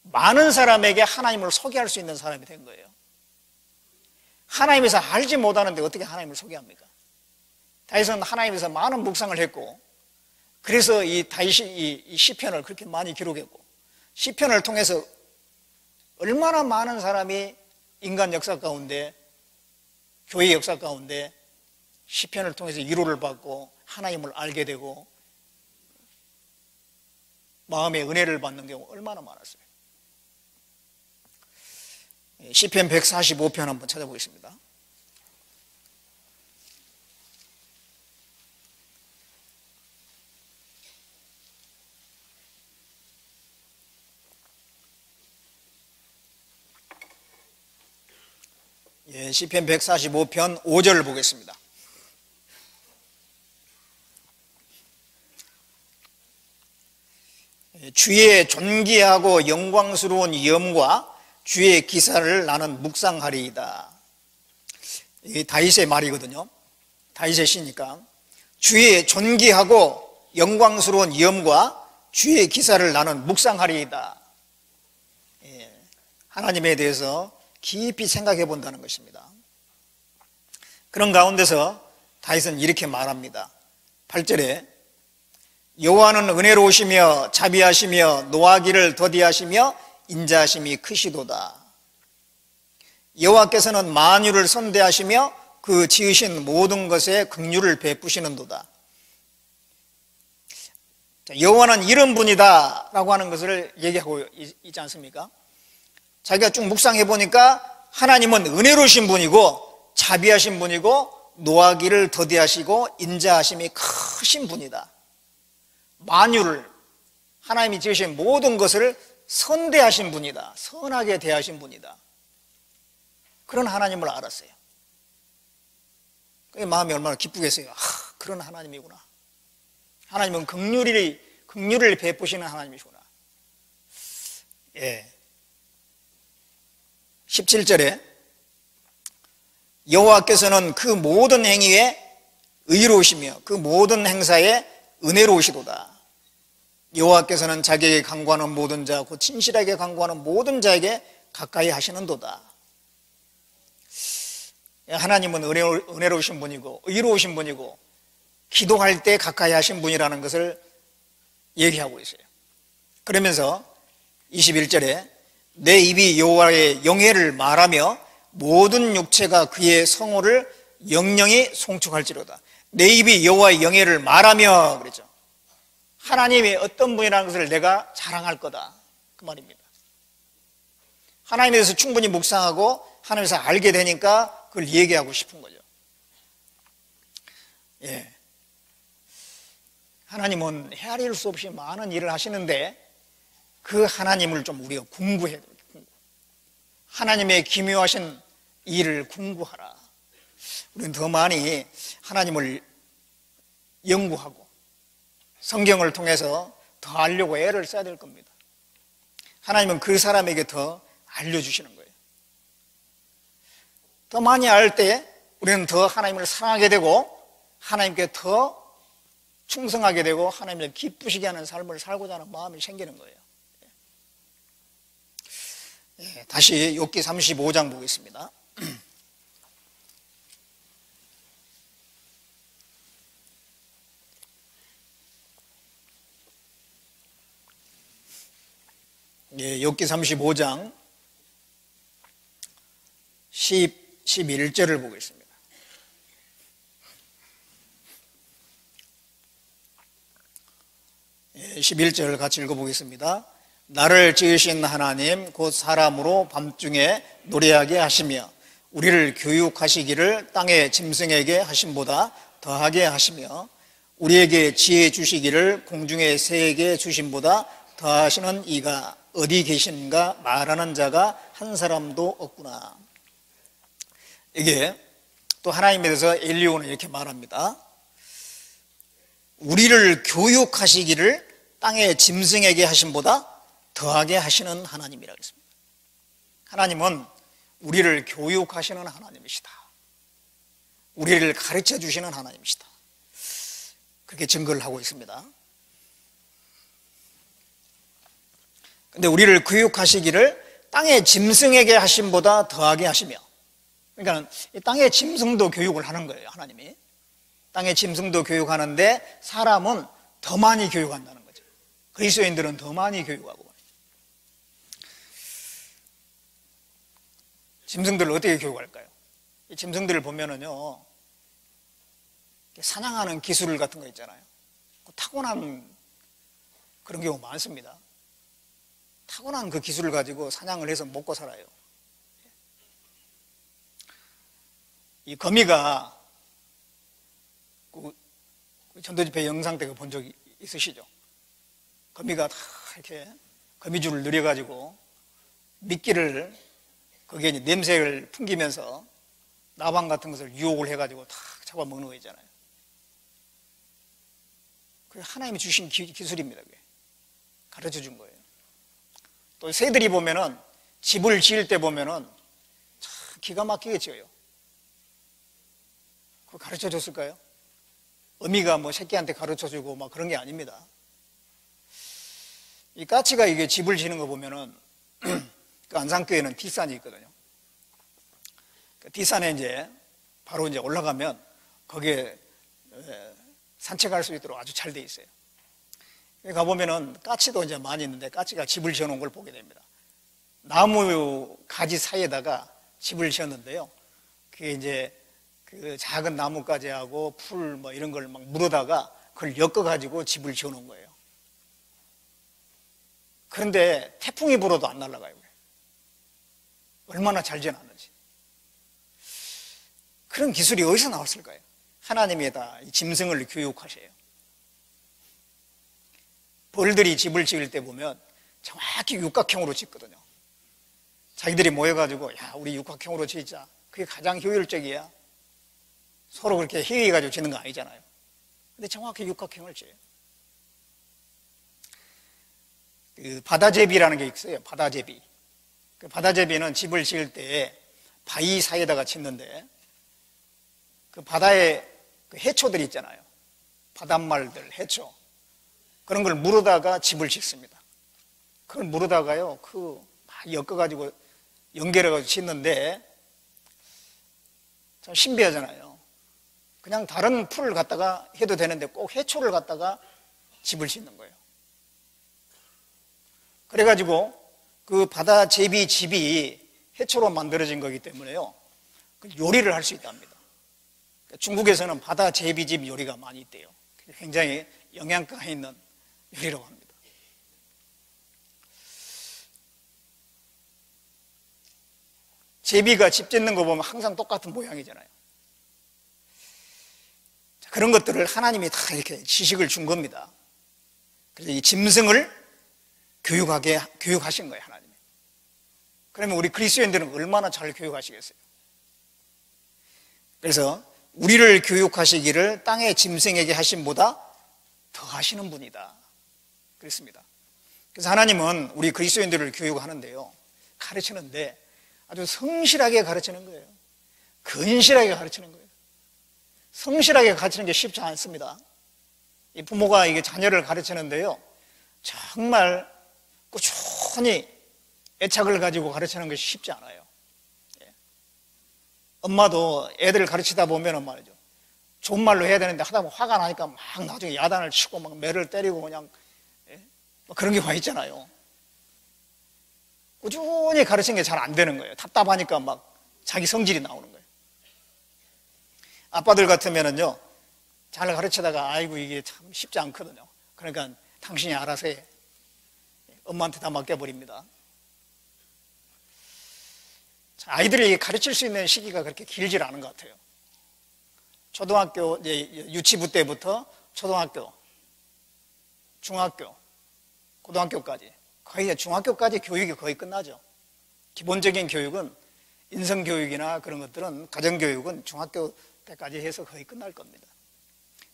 많은 사람에게 하나님을 소개할 수 있는 사람이 된 거예요. 하나님에서 알지 못하는데 어떻게 하나님을 소개합니까? 다윗은 하나님에서 많은 묵상을 했고, 그래서 이 다윗이 이 시편을 그렇게 많이 기록했고, 시편을 통해서 얼마나 많은 사람이 인간 역사 가운데, 교회 역사 가운데 시편을 통해서 위로를 받고 하나님을 알게 되고 마음의 은혜를 받는 경우 얼마나 많았어요. 시편 145편 한번 찾아보겠습니다. 시편 145편 5절을 보겠습니다. 주의 존귀하고 영광스러운 염과 주의 기사를 나는 묵상하리이다. 이게 다윗의 말이거든요. 다윗의 시니까. 주의 존귀하고 영광스러운 염과 주의 기사를 나는 묵상하리이다. 하나님에 대해서 깊이 생각해 본다는 것입니다. 그런 가운데서 다윗은 이렇게 말합니다. 8절에 여호와는 은혜로우시며 자비하시며 노하기를 더디하시며 인자하심이 크시도다. 여호와께서는 만유를 선대하시며 그 지으신 모든 것에 긍휼을 베푸시는도다. 여호와는 이런 분이다 라고 하는 것을 얘기하고 있지 않습니까? 자기가 쭉 묵상해 보니까 하나님은 은혜로우신 분이고 자비하신 분이고 노하기를 더디하시고 인자하심이 크신 분이다. 만유를, 하나님이 지으신 모든 것을 선대하신 분이다. 선하게 대하신 분이다. 그런 하나님을 알았어요. 그 마음이 얼마나 기쁘겠어요. 그런 하나님이구나. 하나님은 긍휼을 베푸시는 하나님이시구나. 17절에 여호와께서는 그 모든 행위에 의로우시며 그 모든 행사에 은혜로우시도다. 여호와께서는 자기에게 간구하는 모든 자, 곧 진실하게 간구하는 모든 자에게 가까이 하시는도다. 하나님은 은혜로우신 분이고 의로우신 분이고 기도할 때 가까이 하신 분이라는 것을 얘기하고 있어요. 그러면서 21절에 내 입이 여호와의 영예를 말하며 모든 육체가 그의 성호를 영영히 송축할지로다. 내 입이 여호와의 영예를 말하며 그랬죠. 하나님이 어떤 분이라는 것을 내가 자랑할 거다, 그 말입니다. 하나님에 대해서 충분히 묵상하고 하나님에서 알게 되니까 그걸 얘기하고 싶은 거죠. 하나님은 헤아릴 수 없이 많은 일을 하시는데 그 하나님을 좀 우리가 궁구해야 돼요. 하나님의 기묘하신 일을 궁구하라. 우리는 더 많이 하나님을 연구하고 성경을 통해서 더 알려고 애를 써야 될 겁니다. 하나님은 그 사람에게 더 알려주시는 거예요. 더 많이 알 때 우리는 더 하나님을 사랑하게 되고 하나님께 더 충성하게 되고 하나님을 기쁘시게 하는 삶을 살고자 하는 마음이 생기는 거예요. 다시 욥기 35장 보겠습니다. 욥기 35장 11절을 보겠습니다. 예, 11절 같이 읽어보겠습니다. 나를 지으신 하나님 곧 사람으로 밤중에 노래하게 하시며 우리를 교육하시기를 땅의 짐승에게 하심보다 더하게 하시며 우리에게 지혜 주시기를 공중의 새에게 주심보다 더하시는 이가 어디 계신가 말하는 자가 한 사람도 없구나. 이게 또 하나님에 대해서 엘리야는 이렇게 말합니다. 우리를 교육하시기를 땅의 짐승에게 하심보다 더하게 하시는 하나님이라고 했습니다. 하나님은 우리를 교육하시는 하나님이시다. 우리를 가르쳐 주시는 하나님이시다. 그렇게 증거를 하고 있습니다. 근데 우리를 교육하시기를 땅의 짐승에게 하심보다 더하게 하시며, 그러니까 이 땅의 짐승도 교육을 하는 거예요, 하나님이. 땅의 짐승도 교육하는데 사람은 더 많이 교육한다는 거죠. 그리스도인들은 더 많이 교육하고. 짐승들을 어떻게 교육할까요? 이 짐승들을 보면은요, 사냥하는 기술 같은 거 있잖아요. 타고난 그런 경우 많습니다. 타고난 그 기술을 가지고 사냥을 해서 먹고 살아요. 이 거미가 전도집회 영상 때 본 적 있으시죠? 거미가 다 이렇게 거미줄을 늘여가지고 미끼를 거기에 이제 냄새를 풍기면서 나방 같은 것을 유혹을 해가지고 다 잡아먹는 거 있잖아요. 그게 하나님이 주신 기술입니다. 그게. 가르쳐 준 거예요. 또 새들이 보면은 집을 지을 때 보면은 참 기가 막히게 지어요. 그거 가르쳐 줬을까요? 어미가 뭐 새끼한테 가르쳐 주고 막 그런 게 아닙니다. 이 까치가 이게 집을 지는 거 보면은 그 안산교에는 뒷산이 있거든요. 그 뒷산에 이제 바로 이제 올라가면 거기에 산책할 수 있도록 아주 잘 돼 있어요. 여기 가보면은 까치도 이제 많이 있는데 까치가 집을 지어놓은 걸 보게 됩니다. 나무 가지 사이에다가 집을 지었는데요. 그게 이제 그 작은 나뭇가지하고 풀 뭐 이런 걸 막 물어다가 그걸 엮어가지고 집을 지어놓은 거예요. 그런데 태풍이 불어도 안 날아가요. 얼마나 잘 지어놨는지. 그런 기술이 어디서 나왔을까요? 하나님이 다 짐승을 교육하셔요. 벌들이 집을 지을 때 보면 정확히 육각형으로 짓거든요. 자기들이 모여가지고 야 우리 육각형으로 짓자. 그게 가장 효율적이야. 서로 그렇게 회의해가지고 짓는 거 아니잖아요. 근데 정확히 육각형을 지어요. 그 바다제비라는 게 있어요. 바다제비. 그 바다제비는 집을 지을 때 바위 사이에다가 짓는데 그 바다에 그 해초들이 있잖아요. 바닷말들, 해초. 그런 걸 물어다가 집을 짓습니다. 그걸 물어다가요, 막 엮어가지고 연결해가지고 짓는데 참 신비하잖아요. 그냥 다른 풀을 갖다가 해도 되는데 꼭 해초를 갖다가 집을 짓는 거예요. 그래가지고 그 바다 제비 집이 해초로 만들어진 거기 때문에요. 요리를 할 수 있답니다. 중국에서는 바다 제비집 요리가 많이 있대요. 굉장히 영양가 있는 요리라고 합니다. 제비가 집 짓는 거 보면 항상 똑같은 모양이잖아요. 그런 것들을 하나님이 다 이렇게 지식을 준 겁니다. 그래서 이 짐승을 교육하신 거예요, 하나님이. 그러면 우리 그리스도인들은 얼마나 잘 교육하시겠어요? 그래서 우리를 교육하시기를 땅의 짐승에게 하심보다 더 하시는 분이다. 그랬습니다. 그래서 하나님은 우리 그리스도인들을 교육하는데요. 가르치는데 아주 성실하게 가르치는 거예요. 근실하게 가르치는 거예요. 성실하게 가르치는 게 쉽지 않습니다. 이 부모가 이게 자녀를 가르치는데요. 정말 꾸준히 애착을 가지고 가르치는 것이 쉽지 않아요. 엄마도 애들을 가르치다 보면은 말이죠. 좋은 말로 해야 되는데 하다 보면 화가 나니까 막 나중에 야단을 치고 막 매를 때리고 그냥 그런 경우가 있잖아요. 꾸준히 가르치는 게 잘 안 되는 거예요. 답답하니까 막 자기 성질이 나오는 거예요. 아빠들 같으면은요, 잘 가르치다가 아이고 이게 참 쉽지 않거든요. 그러니까 당신이 알아서 해. 엄마한테 다 맡겨버립니다. 아이들이 가르칠 수 있는 시기가 그렇게 길지 않은 것 같아요. 초등학교, 유치부 때부터 초등학교, 중학교, 고등학교까지 거의 중학교까지 교육이 거의 끝나죠. 기본적인 교육은 인성교육이나 그런 것들은 가정교육은 중학교 때까지 해서 거의 끝날 겁니다.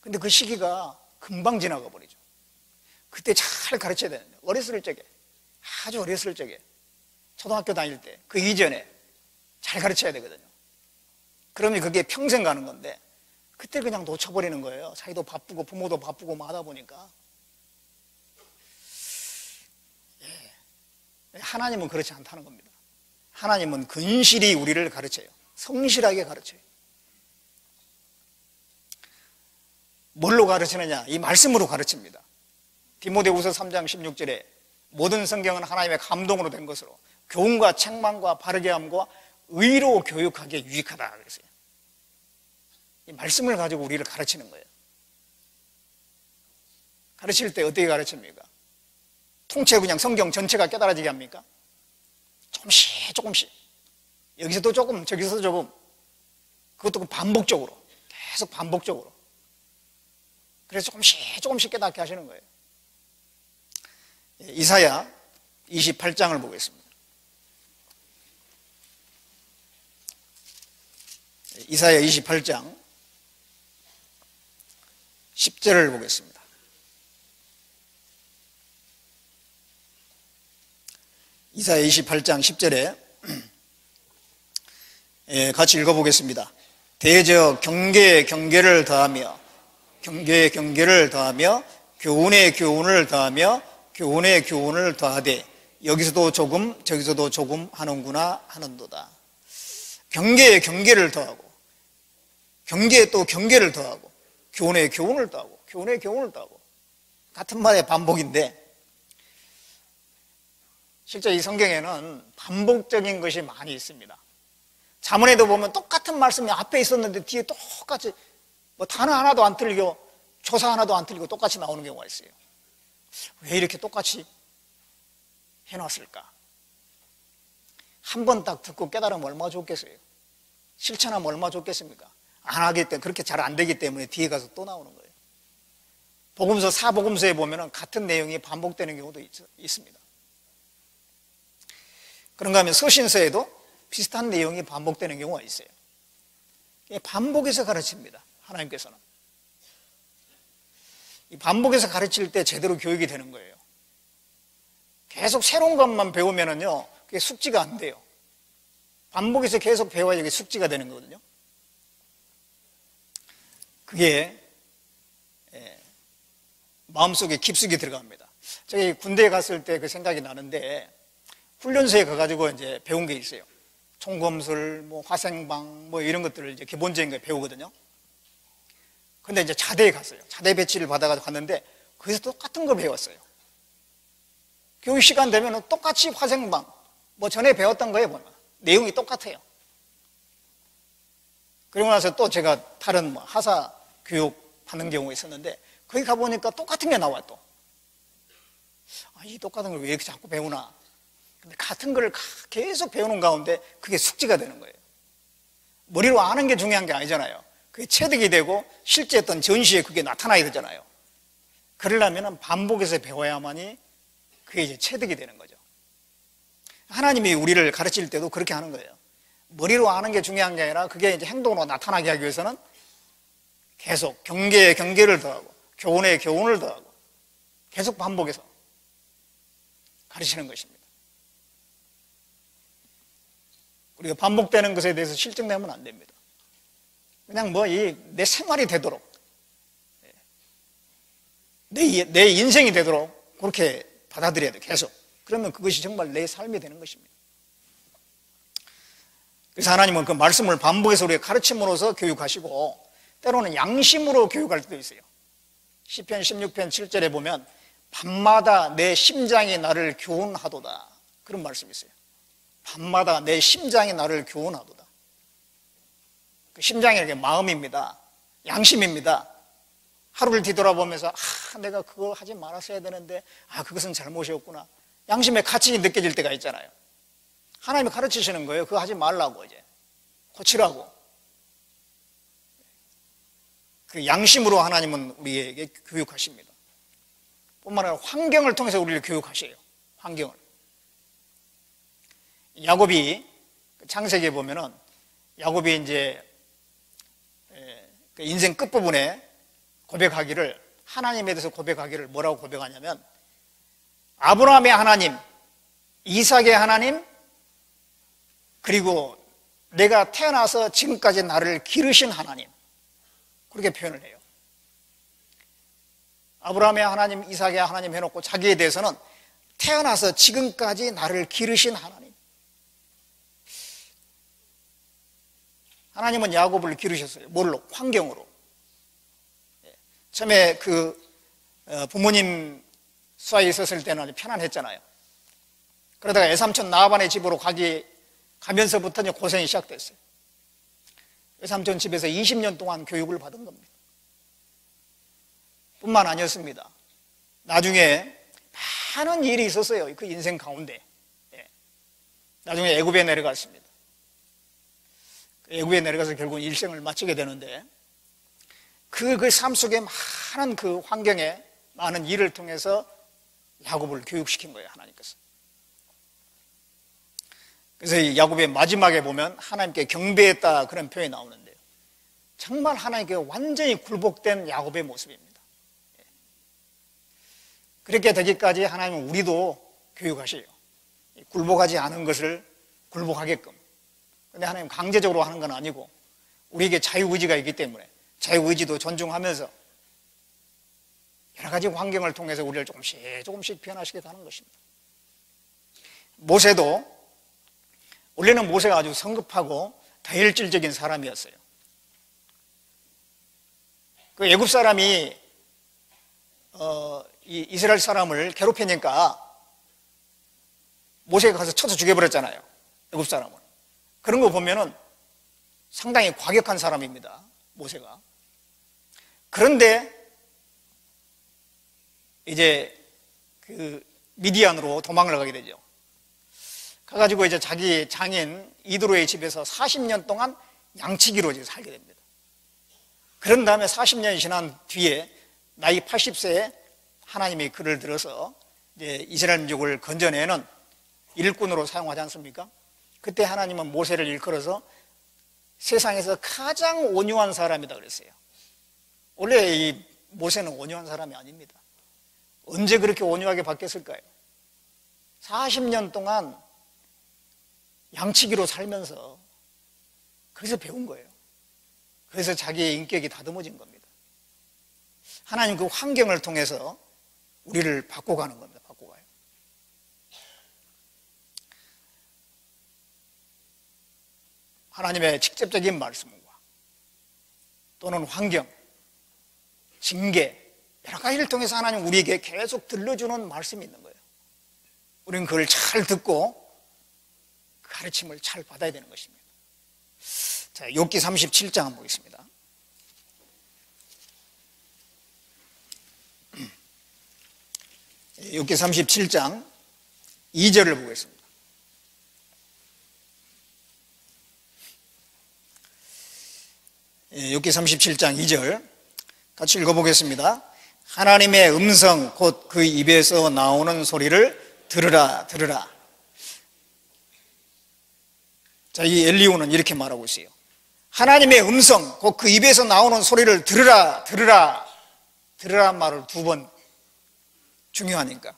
근데 그 시기가 금방 지나가 버리죠. 그때 잘 가르쳐야 되는데 어렸을 적에, 아주 어렸을 적에, 초등학교 다닐 때 그 이전에 잘 가르쳐야 되거든요. 그러면 그게 평생 가는 건데 그때 그냥 놓쳐버리는 거예요. 자기도 바쁘고 부모도 바쁘고 뭐 하다 보니까. 하나님은 그렇지 않다는 겁니다. 하나님은 근실히 우리를 가르쳐요. 성실하게 가르쳐요. 뭘로 가르치느냐? 이 말씀으로 가르칩니다. 디모데후서 3장 16절에 모든 성경은 하나님의 감동으로 된 것으로 교훈과 책망과 바르게 함과 의로 교육하기에 유익하다 그랬어요. 이 말씀을 가지고 우리를 가르치는 거예요. 가르칠 때 어떻게 가르칩니까? 통째 그냥 성경 전체가 깨달아지게 합니까? 조금씩 조금씩, 여기서도 조금 저기서도 조금, 그것도 반복적으로, 계속 반복적으로, 그래서 조금씩 조금씩 깨닫게 하시는 거예요. 이사야 28장을 보겠습니다. 이사야 28장 10절을 보겠습니다. 이사야 28장 10절에 같이 읽어보겠습니다. 대저 경계에 경계를 더하며 경계에 경계를 더하며 교훈에 교훈을 더하며 교훈에 교훈을 더하되 여기서도 조금 저기서도 조금 하는구나 하는도다. 경계에 경계를 더하고 경계에 또 경계를 더하고 교훈에 교훈을 더하고 교훈에 교훈을 더하고, 같은 말의 반복인데 실제 이 성경에는 반복적인 것이 많이 있습니다. 잠언에도 보면 똑같은 말씀이 앞에 있었는데 뒤에 똑같이 뭐 단어 하나도 안 틀리고 조사 하나도 안 틀리고 똑같이 나오는 경우가 있어요. 왜 이렇게 똑같이 해놨을까? 한 번 딱 듣고 깨달으면 얼마나 좋겠어요. 실천하면 얼마나 좋겠습니까? 안 하기 때문에, 그렇게 잘 안 되기 때문에 뒤에 가서 또 나오는 거예요. 복음서 사복음서에 보면 같은 내용이 반복되는 경우도 있습니다. 그런가 하면 서신서에도 비슷한 내용이 반복되는 경우가 있어요. 반복해서 가르칩니다. 하나님께서는 이 반복해서 가르칠 때 제대로 교육이 되는 거예요. 계속 새로운 것만 배우면은요, 그게 숙지가 안 돼요. 반복해서 계속 배워야 이게 숙지가 되는 거거든요. 그게 마음속에 깊숙이 들어갑니다. 저기 군대에 갔을 때 그 생각이 나는데, 훈련소에 가가지고 이제 배운 게 있어요. 총검술, 뭐 화생방, 뭐 이런 것들을 이제 기본적인 거 배우거든요. 근데 이제 자대에 갔어요. 자대 배치를 받아가지고 갔는데 거기서 똑같은 걸 배웠어요. 교육 시간 되면 똑같이 화생방, 뭐 전에 배웠던 거에 보면 내용이 똑같아요. 그리고 나서 또 제가 다른 뭐 하사 교육 받는 경우가 있었는데 거기 가보니까 똑같은 게 나와요. 또 이 똑같은 걸 왜 이렇게 자꾸 배우나. 근데 같은 걸 계속 배우는 가운데 그게 숙지가 되는 거예요. 머리로 아는 게 중요한 게 아니잖아요. 그게 체득이 되고 실제 어떤 전시에 그게 나타나야 되잖아요. 그러려면 반복해서 배워야만이 그게 이제 체득이 되는 거죠. 하나님이 우리를 가르칠 때도 그렇게 하는 거예요. 머리로 아는 게 중요한 게 아니라 그게 이제 행동으로 나타나게 하기 위해서는 계속 경계에 경계를 더하고 교훈에 교훈을 더하고 계속 반복해서 가르치는 것입니다. 우리가 반복되는 것에 대해서 실증내면 안 됩니다. 그냥 뭐 내 생활이 되도록, 내 인생이 되도록 그렇게 받아들여야 돼요. 계속. 그러면 그것이 정말 내 삶이 되는 것입니다. 그래서 하나님은 그 말씀을 반복해서 우리가 가르침으로써 교육하시고, 때로는 양심으로 교육할 때도 있어요. 시편 16편 7절에 보면 밤마다 내 심장이 나를 교훈하도다, 그런 말씀이 있어요. 밤마다 내 심장이 나를 교훈하도다. 그 심장이 이게 마음입니다. 양심입니다. 하루를 뒤돌아보면서 내가 그걸 하지 말았어야 되는데 그것은 잘못이었구나. 양심의 가책이 느껴질 때가 있잖아요. 하나님이 가르치시는 거예요. 그거 하지 말라고, 이제 고치라고. 그 양심으로 하나님은 우리에게 교육하십니다. 뿐만 아니라 환경을 통해서 우리를 교육하셔요. 환경을. 야곱이 창세기에 보면은 야곱이 이제 인생 끝부분에 고백하기를, 하나님에 대해서 고백하기를 뭐라고 고백하냐면, 아브라함의 하나님, 이삭의 하나님, 그리고 내가 태어나서 지금까지 나를 기르신 하나님, 그렇게 표현을 해요. 아브라함의 하나님, 이삭의 하나님 해놓고 자기에 대해서는 태어나서 지금까지 나를 기르신 하나님. 하나님은 야곱을 기르셨어요. 뭘로? 환경으로. 처음에 부모님 수하에 있었을 때는 아주 편안했잖아요. 그러다가 외삼촌 나아반의 집으로 가면서부터 이제 고생이 시작됐어요. 외삼촌 집에서 20년 동안 교육을 받은 겁니다. 뿐만 아니었습니다. 나중에 많은 일이 있었어요. 그 인생 가운데. 나중에 애굽에 내려갔습니다. 애굽에 내려가서 결국은 일생을 마치게 되는데 그 삶 속에 많은 그 환경에 많은 일을 통해서 야곱을 교육시킨 거예요, 하나님께서. 그래서 이 야곱의 마지막에 보면 하나님께 경배했다 그런 표현이 나오는데요. 정말 하나님께 완전히 굴복된 야곱의 모습입니다. 그렇게 되기까지 하나님은 우리도 교육하셔요. 굴복하지 않은 것을 굴복하게끔. 근데 하나님 강제적으로 하는 건 아니고 우리에게 자유의지가 있기 때문에 자유의지도 존중하면서 여러 가지 환경을 통해서 우리를 조금씩 변화시키게 하는 것입니다. 모세도 원래는 모세가 아주 성급하고 다혈질적인 사람이었어요. 그 애굽 사람이 이 이스라엘 사람을 괴롭히니까 모세가 가서 쳐서 죽여버렸잖아요. 애굽 사람을. 그런 거 보면은 상당히 과격한 사람입니다, 모세가. 그런데 이제 그 미디안으로 도망을 가게 되죠. 가가지고 이제 자기 장인 이드로의 집에서 40년 동안 양치기로 이제 살게 됩니다. 그런 다음에 40년이 지난 뒤에 나이 80세에 하나님이 그를 들어서 이제 이스라엘 민족을 건져내는 일꾼으로 사용하지 않습니까? 그때 하나님은 모세를 일컬어서 세상에서 가장 온유한 사람이다 그랬어요. 원래 이 모세는 온유한 사람이 아닙니다. 언제 그렇게 온유하게 바뀌었을까요? 40년 동안 양치기로 살면서 거기서 배운 거예요. 그래서 자기의 인격이 다듬어진 겁니다. 하나님 그 환경을 통해서 우리를 바꿔가는 겁니다. 바꿔가요. 하나님의 직접적인 말씀과 또는 환경, 징계, 여러 가지를 통해서 하나님 우리에게 계속 들려주는 말씀이 있는 거예요. 우리는 그걸 잘 듣고 가르침을 잘 받아야 되는 것입니다. 자, 욥기 37장 한번 보겠습니다. 욥기 37장 2절을 보겠습니다. 욥기 37장 2절 같이 읽어보겠습니다. 하나님의 음성 곧 그 입에서 나오는 소리를 들으라 들으라. 자, 이 엘리후는 이렇게 말하고 있어요. 하나님의 음성 곧 그 입에서 나오는 소리를 들으라 들으라. 들으라는 말을 두 번 중요하니까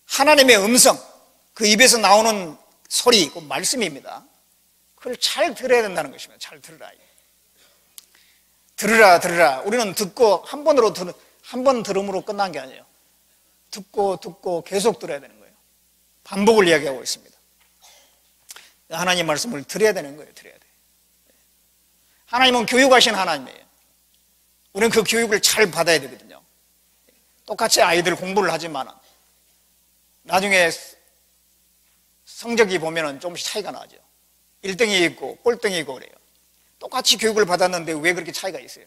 하나님의 음성 그 입에서 나오는 소리 그 말씀입니다. 그걸 잘 들어야 된다는 것입니다. 잘 들으라. 들으라 들으라. 우리는 듣고 한 번 들음으로 끝난 게 아니에요. 듣고 계속 들어야 되는 거예요. 반복을 이야기하고 있습니다. 하나님 말씀을 들어야 되는 거예요. 들어야 돼. 하나님은 교육하신 하나님이에요. 우리는 그 교육을 잘 받아야 되거든요. 똑같이 아이들 공부를 하지만 나중에 성적이 보면 조금씩 차이가 나죠. 1등이 있고 꼴등이 있고 그래요. 똑같이 교육을 받았는데 왜 그렇게 차이가 있어요?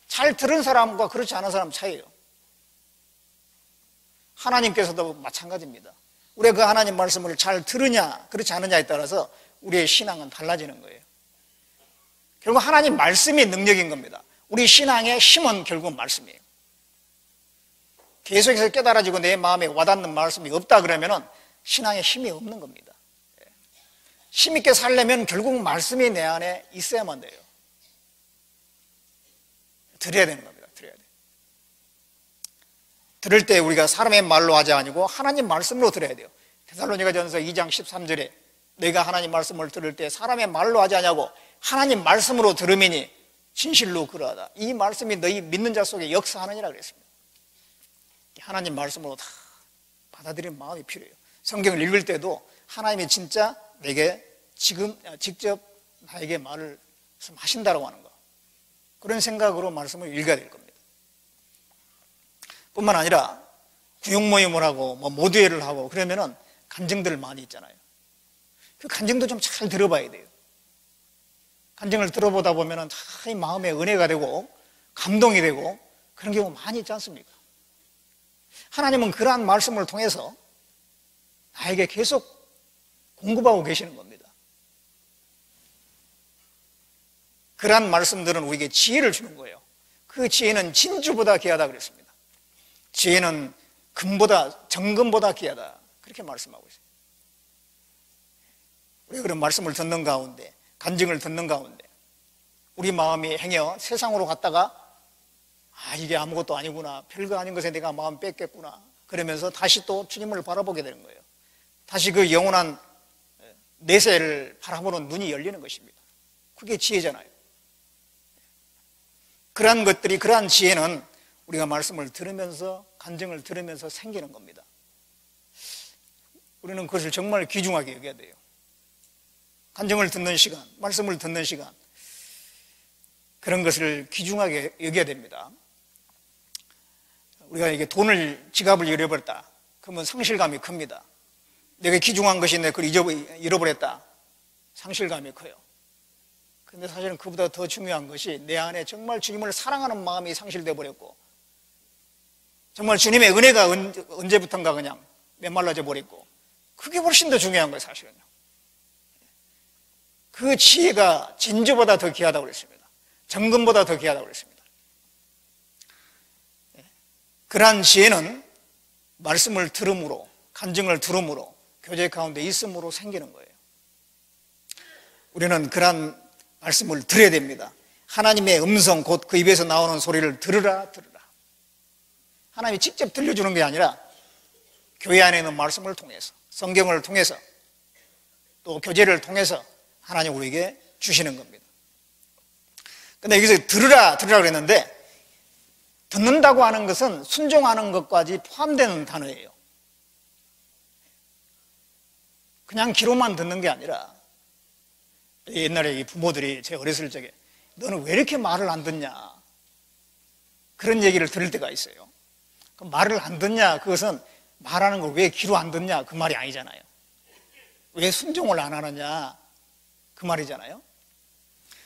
잘 들은 사람과 그렇지 않은 사람 차이예요. 하나님께서도 마찬가지입니다. 우리가 그 하나님 말씀을 잘 들으냐 그렇지 않느냐에 따라서 우리의 신앙은 달라지는 거예요. 결국 하나님 말씀이 능력인 겁니다. 우리 신앙의 힘은 결국 말씀이에요. 계속해서 깨달아지고 내 마음에 와닿는 말씀이 없다 그러면 신앙에 힘이 없는 겁니다. 힘있게 살려면 결국 말씀이 내 안에 있어야만 돼요. 들어야 되는 겁니다. 들어야 돼. 들을 때 우리가 사람의 말로 하지 아니고 하나님 말씀으로 들어야 돼요. 데살로니가전서 2장 13절에 내가 하나님 말씀을 들을 때 사람의 말로 하지 아니하고 하나님 말씀으로 들음이니 진실로 그러하다. 이 말씀이 너희 믿는 자 속에 역사하느니라 그랬습니다. 하나님 말씀으로 다 받아들이는 마음이 필요해요. 성경을 읽을 때도 하나님이 진짜 내게 지금 직접 나에게 말씀하신다라고 하는 거, 그런 생각으로 말씀을 읽어야 될 겁니다. 뿐만 아니라 구역 모임을 하고 모두회를 하고 그러면은 간증들 많이 있잖아요. 그 간증도 좀 잘 들어봐야 돼요. 간증을 들어보다 보면은 다 이 마음에 은혜가 되고 감동이 되고 그런 경우 많이 있지 않습니까? 하나님은 그러한 말씀을 통해서 나에게 계속 공급하고 계시는 겁니다. 그러한 말씀들은 우리에게 지혜를 주는 거예요. 그 지혜는 진주보다 귀하다 그랬습니다. 지혜는 정금보다 귀하다, 그렇게 말씀하고 있어요. 우리가 그런 말씀을 듣는 가운데, 간증을 듣는 가운데 우리 마음이 행여 세상으로 갔다가 이게 아무것도 아니구나, 별거 아닌 것에 내가 마음 뺏겠구나, 그러면서 다시 또 주님을 바라보게 되는 거예요. 다시 그 영원한 내세를 바라보는 눈이 열리는 것입니다. 그게 지혜잖아요. 그러한 것들이, 그러한 지혜는 우리가 말씀을 들으면서, 간증을 들으면서 생기는 겁니다. 우리는 그것을 정말 귀중하게 여겨야 돼요. 간증을 듣는 시간, 말씀을 듣는 시간, 그런 것을 귀중하게 여겨야 됩니다. 우리가 이게 지갑을 잃어버렸다, 그러면 상실감이 큽니다. 내가 귀중한 것인데 그걸 잃어버렸다, 상실감이 커요. 근데 사실은 그보다 더 중요한 것이 내 안에 정말 주님을 사랑하는 마음이 상실되어 버렸고, 정말 주님의 은혜가 언제부턴가 그냥 메말라져 버렸고, 그게 훨씬 더 중요한 거예요. 사실은요. 그 지혜가 진주보다 더 귀하다고 그랬습니다. 정금보다 더 귀하다고 그랬습니다. 그러한 지혜는 말씀을 들음으로, 간증을 들음으로, 교제 가운데 있음으로 생기는 거예요. 우리는 그러한 말씀을 들어야 됩니다. 하나님의 음성, 곧 그 입에서 나오는 소리를 들으라. 하나님이 직접 들려주는 게 아니라 교회 안에 있는 말씀을 통해서, 성경을 통해서, 또 교제를 통해서 하나님 우리에게 주시는 겁니다. 근데 여기서 들으라 그랬는데, 듣는다고 하는 것은 순종하는 것까지 포함되는 단어예요. 그냥 귀로만 듣는 게 아니라, 옛날에 부모들이 제 어렸을 적에 너는 왜 이렇게 말을 안 듣냐, 그런 얘기를 들을 때가 있어요. 그럼 말을 안 듣냐, 그것은 말하는 걸 왜 귀로 안 듣냐, 그 말이 아니잖아요. 왜 순종을 안 하느냐, 그 말이잖아요.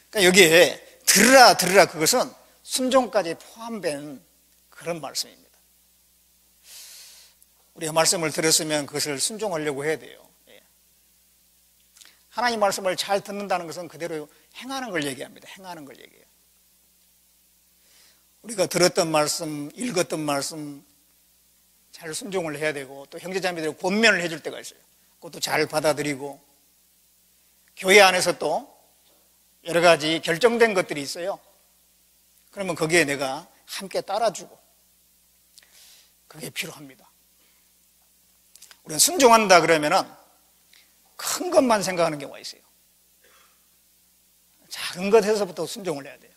그러니까 여기에 들으라, 그것은 순종까지 포함된 그런 말씀입니다. 우리가 말씀을 들었으면 그것을 순종하려고 해야 돼요. 하나님 말씀을 잘 듣는다는 것은 그대로 행하는 걸 얘기합니다. 행하는 걸 얘기해요. 우리가 들었던 말씀, 읽었던 말씀 잘 순종을 해야 되고, 또 형제자매들이 권면을 해줄 때가 있어요. 그것도 잘 받아들이고, 교회 안에서 또 여러 가지 결정된 것들이 있어요. 그러면 거기에 내가 함께 따라주고, 그게 필요합니다. 우리는 순종한다 그러면은 큰 것만 생각하는 경우가 있어요. 작은 것에서부터 순종을 해야 돼요.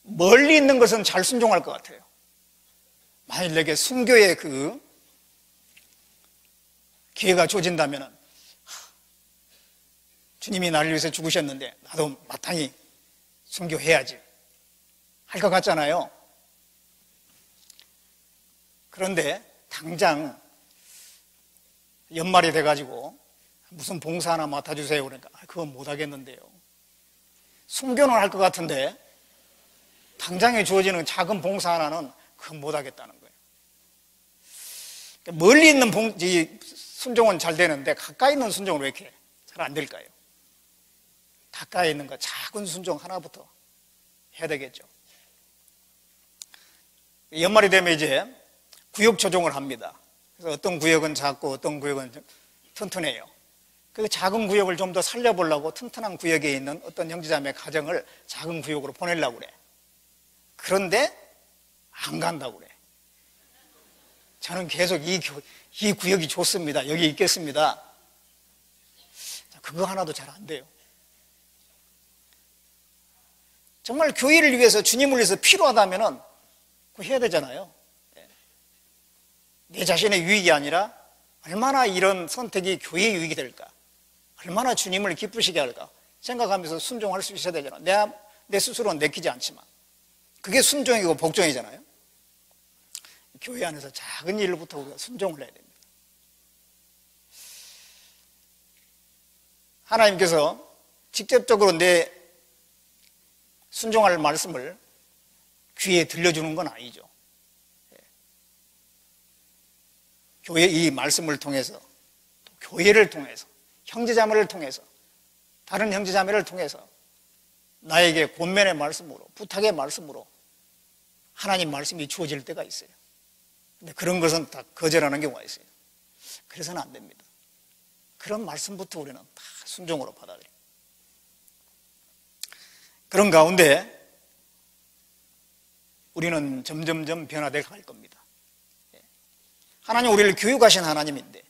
멀리 있는 것은 잘 순종할 것 같아요. 만일 내게 순교의 그 기회가 주어진다면, 주님이 나를 위해서 죽으셨는데 나도 마땅히 순교해야지 할 것 같잖아요. 그런데 당장 연말이 돼가지고 무슨 봉사 하나 맡아주세요 그러니까 그건 못하겠는데요. 순교는 할 것 같은데 당장에 주어지는 작은 봉사 하나는 그건 못하겠다는 거예요. 멀리 있는 순종은 잘 되는데 가까이 있는 순종은 왜 이렇게 잘 안 될까요? 가까이 있는 거 작은 순종 하나부터 해야 되겠죠. 연말이 되면 이제 구역 조정을 합니다. 그래서 어떤 구역은 작고 어떤 구역은 튼튼해요. 그 작은 구역을 좀 더 살려보려고 튼튼한 구역에 있는 어떤 형제자매 가정을 작은 구역으로 보내려고 그래. 그런데 안 간다고 그래. 저는 계속 이 구역이 좋습니다. 여기 있겠습니다. 그거 하나도 잘 안 돼요. 정말 교회를 위해서, 주님을 위해서 필요하다면 그거 해야 되잖아요. 내 자신의 유익이 아니라 얼마나 이런 선택이 교회의 유익이 될까, 얼마나 주님을 기쁘시게 할까 생각하면서 순종할 수 있어야 되잖아. 내 스스로는 내키지 않지만 그게 순종이고 복종이잖아요. 교회 안에서 작은 일부터 우리가 순종을 해야 됩니다. 하나님께서 직접적으로 내 순종할 말씀을 귀에 들려주는 건 아니죠. 교회 이 말씀을 통해서, 또 교회를 통해서, 형제자매를 통해서, 다른 형제자매를 통해서 나에게 권면의 말씀으로, 부탁의 말씀으로 하나님 말씀이 주어질 때가 있어요. 근데 그런 것은 다 거절하는 경우가 있어요. 그래서는 안 됩니다. 그런 말씀부터 우리는 다 순종으로 받아들여요. 그런 가운데 우리는 점점점 변화되어 갈 겁니다. 하나님 우리를 교육하신 하나님인데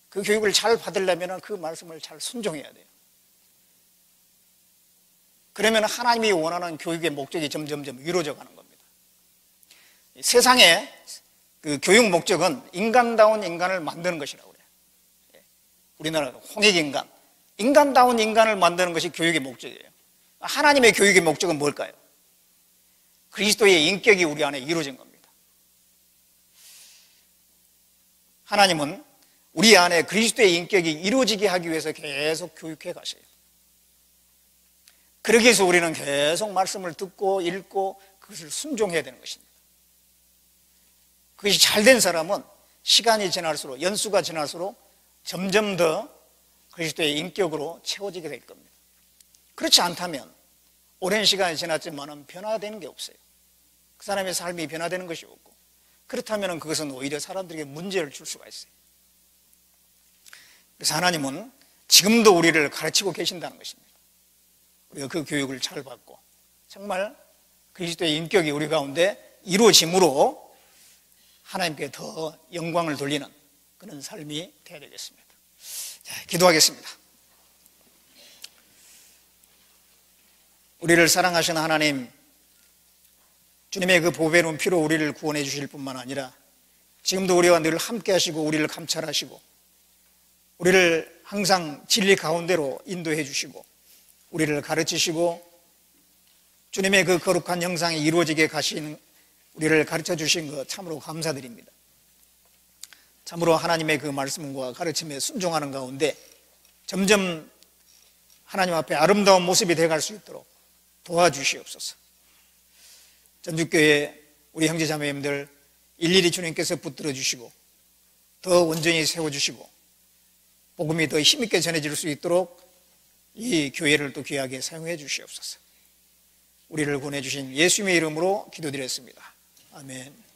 그 교육을 잘 받으려면 그 말씀을 잘 순종해야 돼요. 그러면 하나님이 원하는 교육의 목적이 점점점 이루어져 가는 겁니다. 세상의 그 교육 목적은 인간다운 인간을 만드는 것이라고 그래요. 우리나라는 홍익인간, 인간다운 인간을 만드는 것이 교육의 목적이에요. 하나님의 교육의 목적은 뭘까요? 그리스도의 인격이 우리 안에 이루어진 겁니다. 하나님은 우리 안에 그리스도의 인격이 이루어지게 하기 위해서 계속 교육해 가셔요. 그러기 위해서 우리는 계속 말씀을 듣고 읽고 그것을 순종해야 되는 것입니다. 그것이 잘된 사람은 시간이 지날수록, 연수가 지날수록 점점 더 그리스도의 인격으로 채워지게 될 겁니다. 그렇지 않다면 오랜 시간이 지났지만 변화되는 게 없어요. 그 사람의 삶이 변화되는 것이 없고, 그렇다면 그것은 오히려 사람들에게 문제를 줄 수가 있어요. 그래서 하나님은 지금도 우리를 가르치고 계신다는 것입니다. 우리가 그 교육을 잘 받고 정말 그리스도의 인격이 우리 가운데 이루어짐으로 하나님께 더 영광을 돌리는 그런 삶이 되어야 되겠습니다. 자, 기도하겠습니다. 우리를 사랑하시는 하나님, 주님의 그 보배로운 피로 우리를 구원해 주실 뿐만 아니라 지금도 우리와 늘 함께 하시고 우리를 감찰하시고 우리를 항상 진리 가운데로 인도해 주시고 우리를 가르치시고 주님의 그 거룩한 형상이 이루어지게 가신 우리를 가르쳐 주신 것 참으로 감사드립니다. 참으로 하나님의 그 말씀과 가르침에 순종하는 가운데 점점 하나님 앞에 아름다운 모습이 되어갈 수 있도록 도와주시옵소서. 전주교회 우리 형제자매님들 일일이 주님께서 붙들어 주시고 더 온전히 세워주시고 복음이 더 힘있게 전해질 수 있도록 이 교회를 또 귀하게 사용해 주시옵소서. 우리를 구원해 주신 예수님의 이름으로 기도드렸습니다. 아멘.